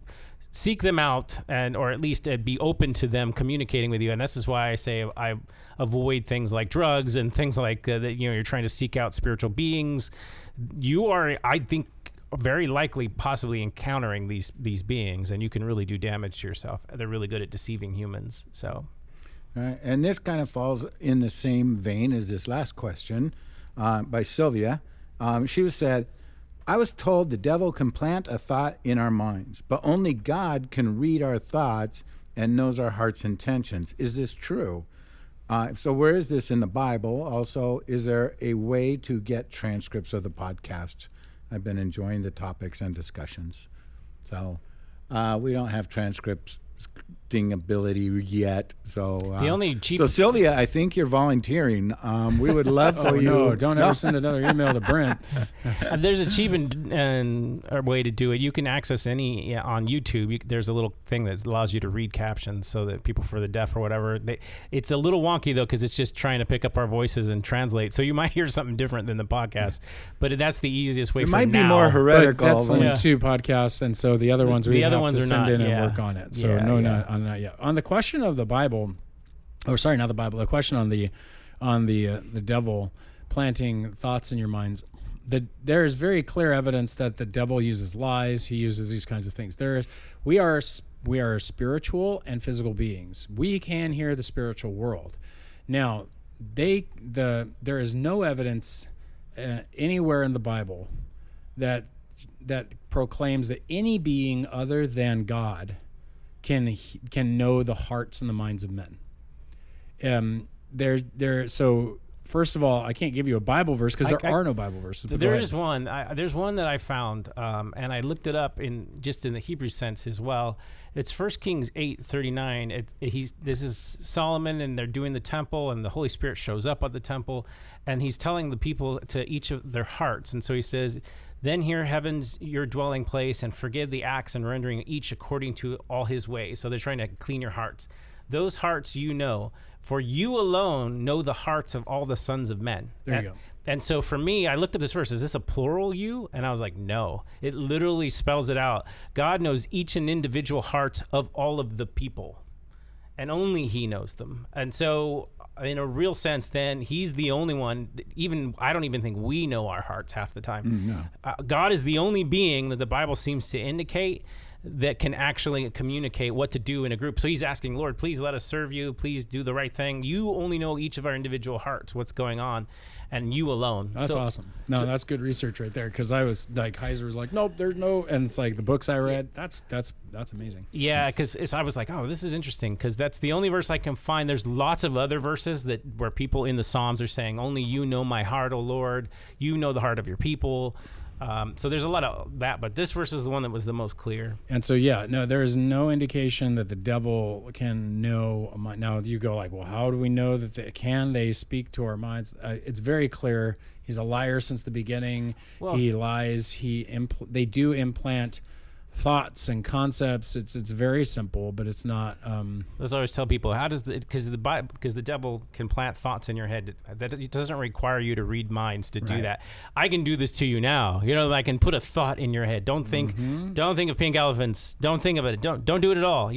[SPEAKER 3] seek them out or at least be open to them communicating with you. And this is why I say I avoid things like drugs and things like that. You're trying to seek out spiritual beings. You are, I think, very likely possibly encountering these beings, and you can really do damage to yourself. They're really good at deceiving humans. So,
[SPEAKER 2] and this kind of falls in the same vein as this last question by Sylvia. She said, I was told the devil can plant a thought in our minds, but only God can read our thoughts and knows our heart's intentions. Is this true? So where is this in the Bible? Also, is there a way to get transcripts of the podcast? I've been enjoying the topics and discussions. So we don't have transcripts ability yet. So
[SPEAKER 3] the only cheap.
[SPEAKER 2] So Sylvia, I think you're volunteering. We would love for you.
[SPEAKER 1] No, don't ever send another email to Brent.
[SPEAKER 3] There's a cheap and way to do it. You can access any on YouTube. There's a little thing that allows you to read captions so that people for the deaf or whatever. It's a little wonky though because it's just trying to pick up our voices and translate. So you might hear something different than the podcast, but that's the easiest way.
[SPEAKER 2] It
[SPEAKER 3] for
[SPEAKER 2] might
[SPEAKER 3] now.
[SPEAKER 2] be more heretical.
[SPEAKER 1] But that's only 2 podcasts, and so the other ones we have to send in and work on it. So not yet. On the question of the Bible, not the Bible. The question on the devil planting thoughts in your minds. There is very clear evidence that the devil uses lies. He uses these kinds of things. We are spiritual and physical beings. We can hear the spiritual world. Now, there is no evidence anywhere in the Bible that proclaims that any being other than God can know the hearts and the minds of men. So first of all, I can't give you a Bible verse because there are no Bible verses.
[SPEAKER 3] There is one. There's one that I found, and I looked it up in the Hebrew sense as well. It's 1 Kings 8:39. This is Solomon, and they're doing the temple, and the Holy Spirit shows up at the temple, and he's telling the people to each of their hearts. And so he says, "Then hear heavens your dwelling place, and forgive the acts and rendering each according to all his ways." So they're trying to clean your hearts. Those hearts you know, for you alone know the hearts of all the sons of men.
[SPEAKER 1] There you go.
[SPEAKER 3] And so for me, I looked at this verse, is this a plural you? And I was like, no. It literally spells it out. God knows each and individual heart of all of the people, and only he knows them. And so in a real sense, then he's the only one. I don't even think we know our hearts half the time.
[SPEAKER 2] No.
[SPEAKER 3] God is the only being that the Bible seems to indicate that can actually communicate what to do in a group. So he's asking, Lord, please let us serve you. Please do the right thing. You only know each of our individual hearts, what's going on, and you alone.
[SPEAKER 1] That's awesome. No, that's good research right there. Because I was like, Heiser was like, nope, there's no, and it's like the books I read. That's amazing.
[SPEAKER 3] Yeah, because I was like, oh, this is interesting because that's the only verse I can find. There's lots of other verses where people in the Psalms are saying, only you know my heart, O Lord. You know the heart of your people. So there's a lot of that, but this verse is the one that was the most clear.
[SPEAKER 1] And so, there is no indication that the devil can know. Now you go like, well, how do we know that they speak to our minds? It's very clear. He's a liar since the beginning. Well, he lies. They do implant thoughts and concepts. It's very simple, but it's not.
[SPEAKER 3] Let's always tell people because the devil can plant thoughts in your head. That it doesn't require you to read minds to do that. I can do this to you now. I can put a thought in your head. Don't think of pink elephants. Don't think of it. Don't do it at all.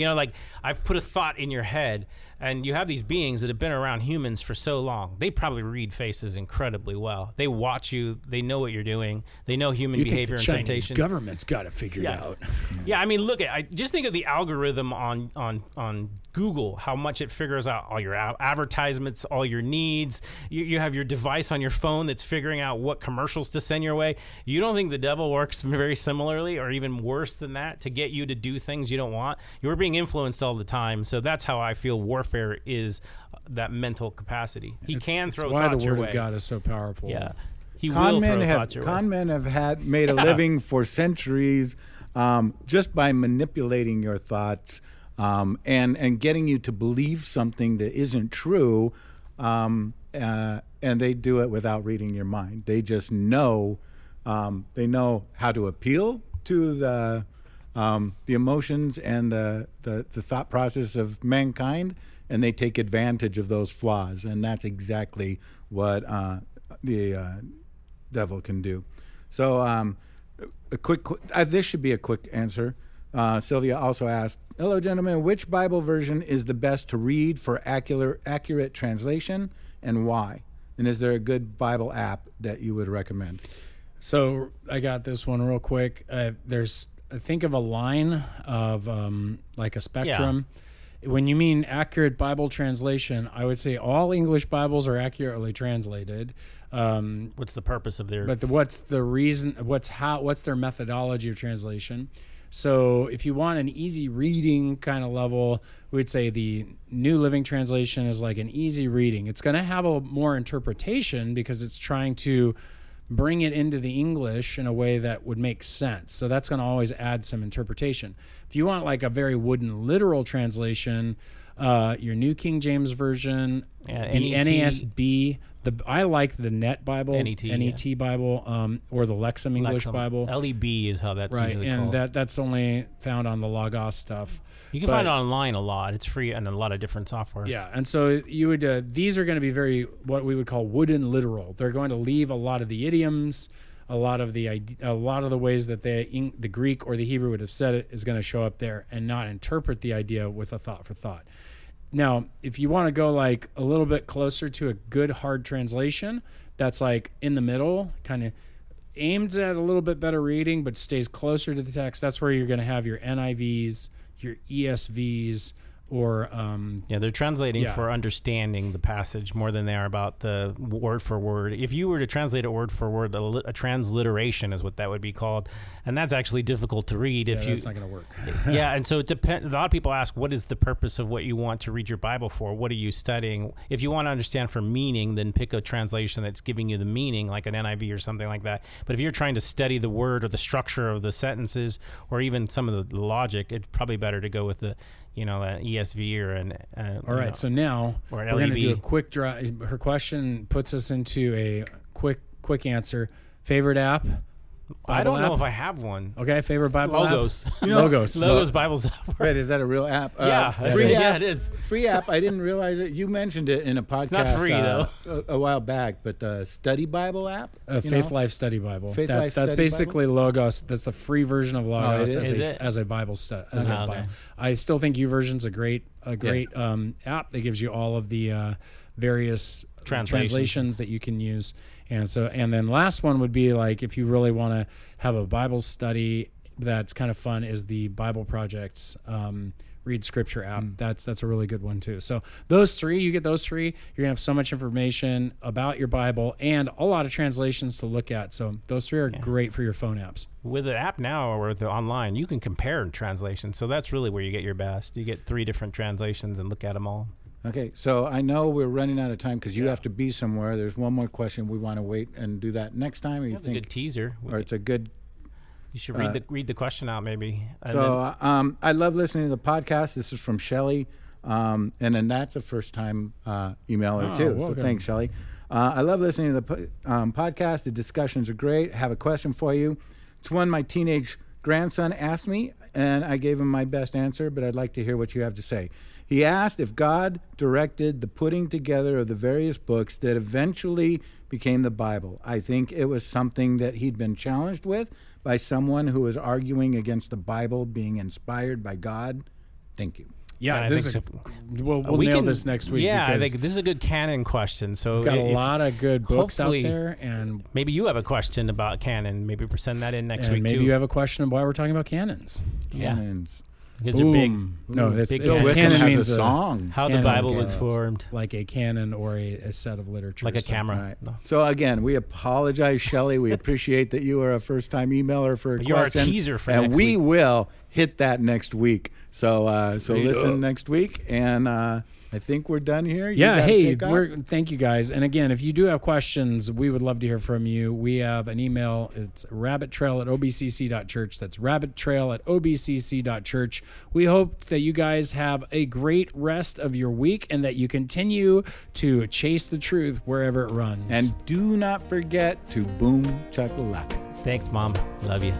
[SPEAKER 3] I've put a thought in your head. And you have these beings that have been around humans for so long. They probably read faces incredibly well. They watch you. They know what you're doing. They know human behavior and temptation.
[SPEAKER 1] The government's got to figure it out.
[SPEAKER 3] Yeah, I mean, just think of the algorithm on Google, how much it figures out all your advertisements, all your needs. You have your device on your phone that's figuring out what commercials to send your way. You don't think the devil works very similarly or even worse than that to get you to do things you don't want? You're being influenced all the time. So that's how I feel warfare is that mental capacity. He can throw thoughts your way.
[SPEAKER 1] Why the word of God is so powerful.
[SPEAKER 3] Yeah. He will throw thoughts your way.
[SPEAKER 2] Con men have made a living for centuries just by manipulating your thoughts and getting you to believe something that isn't true, and they do it without reading your mind. They just know, they know how to appeal to the emotions and the thought process of mankind, and they take advantage of those flaws, and that's exactly what the devil can do. So this should be a quick answer. Sylvia also asked, hello, gentlemen, which Bible version is the best to read for accurate translation, and why? And is there a good Bible app that you would recommend?
[SPEAKER 1] So I got this one real quick. Think of a line of like a spectrum, When you mean accurate Bible translation, I would say all English Bibles are accurately translated.
[SPEAKER 3] What's the purpose of their?
[SPEAKER 1] But what's the reason? What's their methodology of translation? So if you want an easy reading kind of level, we would say the New Living Translation is like an easy reading. It's going to have a more interpretation because it's trying to bring it into the English in a way that would make sense. So that's going to always add some interpretation. If you want like a very wooden literal translation, your New King James Version, the
[SPEAKER 3] NET.
[SPEAKER 1] NASB, I like the Net Bible,
[SPEAKER 3] NET
[SPEAKER 1] Bible, or the Lexham English Bible.
[SPEAKER 3] LEB is how that's usually
[SPEAKER 1] and
[SPEAKER 3] called.
[SPEAKER 1] that's only found on the Logos stuff.
[SPEAKER 3] You can find it online a lot. It's free and a lot of different softwares.
[SPEAKER 1] Yeah, and so you would these are going to be very what we would call wooden literal. They're going to leave a lot of the idioms, a lot of the ways that the Greek or the Hebrew would have said it is going to show up there, and not interpret the idea with a thought for thought. Now, if you want to go like a little bit closer to a good hard translation, that's like in the middle, kind of aimed at a little bit better reading, but stays closer to the text. That's where you're going to have your NIVs, your ESVs, or
[SPEAKER 3] they're translating for understanding the passage more than they are about the word for word. If you were to translate it word for word, a transliteration is what that would be called, and that's actually difficult to read.
[SPEAKER 1] That's not going to work.
[SPEAKER 3] Yeah, and so it depends. A lot of people ask, what is the purpose of what you want to read your Bible for? What are you studying? If you want to understand for meaning, then pick a translation that's giving you the meaning, like an NIV or something like that. But if you're trying to study the word or the structure of the sentences, or even some of the logic, it's probably better to go with the an ESV or an.
[SPEAKER 1] All right, so now we're going to do a quick drive. Her question puts us into a quick answer. Favorite app?
[SPEAKER 3] I don't
[SPEAKER 1] app?
[SPEAKER 3] know if I have one.
[SPEAKER 1] Okay, favorite Bible
[SPEAKER 3] Logos.
[SPEAKER 1] app? Logos.
[SPEAKER 3] Logos Bible software.
[SPEAKER 2] Wait, is that a real app?
[SPEAKER 3] Free app. Yeah, it is.
[SPEAKER 2] Free app. I didn't realize it. You mentioned it in a podcast.
[SPEAKER 3] It's not free, though.
[SPEAKER 2] A while back, but the Study Bible app?
[SPEAKER 1] Faith Life Study Bible.
[SPEAKER 2] Faith
[SPEAKER 1] That's
[SPEAKER 2] Life Study
[SPEAKER 1] basically
[SPEAKER 2] Bible?
[SPEAKER 1] Logos. That's the free version of Logos
[SPEAKER 3] as
[SPEAKER 1] a Bible study.
[SPEAKER 3] Okay.
[SPEAKER 1] I still think YouVersion's a great app that gives you all of the various translations that you can use. And then last one would be like if you really want to have a Bible study that's kind of fun is the Bible Project's Read Scripture app. That's a really good one too. So you get those three, you're gonna have so much information about your Bible and a lot of translations to look at. So those three are great for your phone apps.
[SPEAKER 3] With the app now or with the online, you can compare translations. So that's really where you get your best. You get 3 different translations and look at them all.
[SPEAKER 2] Okay, so I know we're running out of time because you have to be somewhere. There's one more question. We want to wait and do that next time. Or you
[SPEAKER 3] That's
[SPEAKER 2] think
[SPEAKER 3] a good teaser.
[SPEAKER 2] or it's a good.
[SPEAKER 3] You should read the question out maybe.
[SPEAKER 2] I love listening to the podcast. This is from Shelley, and then that's a first time emailer too.
[SPEAKER 1] Welcome.
[SPEAKER 2] So thanks, Shelley. I love listening to the podcast. The discussions are great. I have a question for you. It's one my teenage grandson asked me, and I gave him my best answer, but I'd like to hear what you have to say. He asked if God directed the putting together of the various books that eventually became the Bible. I think it was something that he'd been challenged with by someone who was arguing against the Bible being inspired by God. Thank you.
[SPEAKER 1] Yeah, we'll nail this next week.
[SPEAKER 3] Yeah, I think this is a good canon question. So
[SPEAKER 1] we've got a lot of good books out there, and
[SPEAKER 3] maybe you have a question about canon. Maybe we'll send that in next week
[SPEAKER 1] maybe
[SPEAKER 3] too.
[SPEAKER 1] you have a question about why we're talking about canons.
[SPEAKER 2] Canons.
[SPEAKER 3] Because they're big.
[SPEAKER 2] No,
[SPEAKER 1] it's
[SPEAKER 2] Wickham
[SPEAKER 1] canon
[SPEAKER 2] has
[SPEAKER 1] means
[SPEAKER 2] a song.
[SPEAKER 3] How the Bible was formed.
[SPEAKER 1] Like a canon or a set of literature.
[SPEAKER 3] Like a camera.
[SPEAKER 2] Right. No. So again, we apologize, Shelley. We appreciate that you are a first-time emailer for a question.
[SPEAKER 3] You are a teaser for
[SPEAKER 2] and
[SPEAKER 3] next
[SPEAKER 2] we
[SPEAKER 3] week.
[SPEAKER 2] will hit that next week. So listen next week, and I think we're done here.
[SPEAKER 1] Thank you guys. And again, if you do have questions, we would love to hear from you. We have an email. It's rabbittrail@obcc.church. That's rabbittrail@obcc.church. We hope that you guys have a great rest of your week and that you continue to chase the truth wherever it runs.
[SPEAKER 2] And do not forget to boom chakalaka.
[SPEAKER 3] Thanks, Mom. Love you.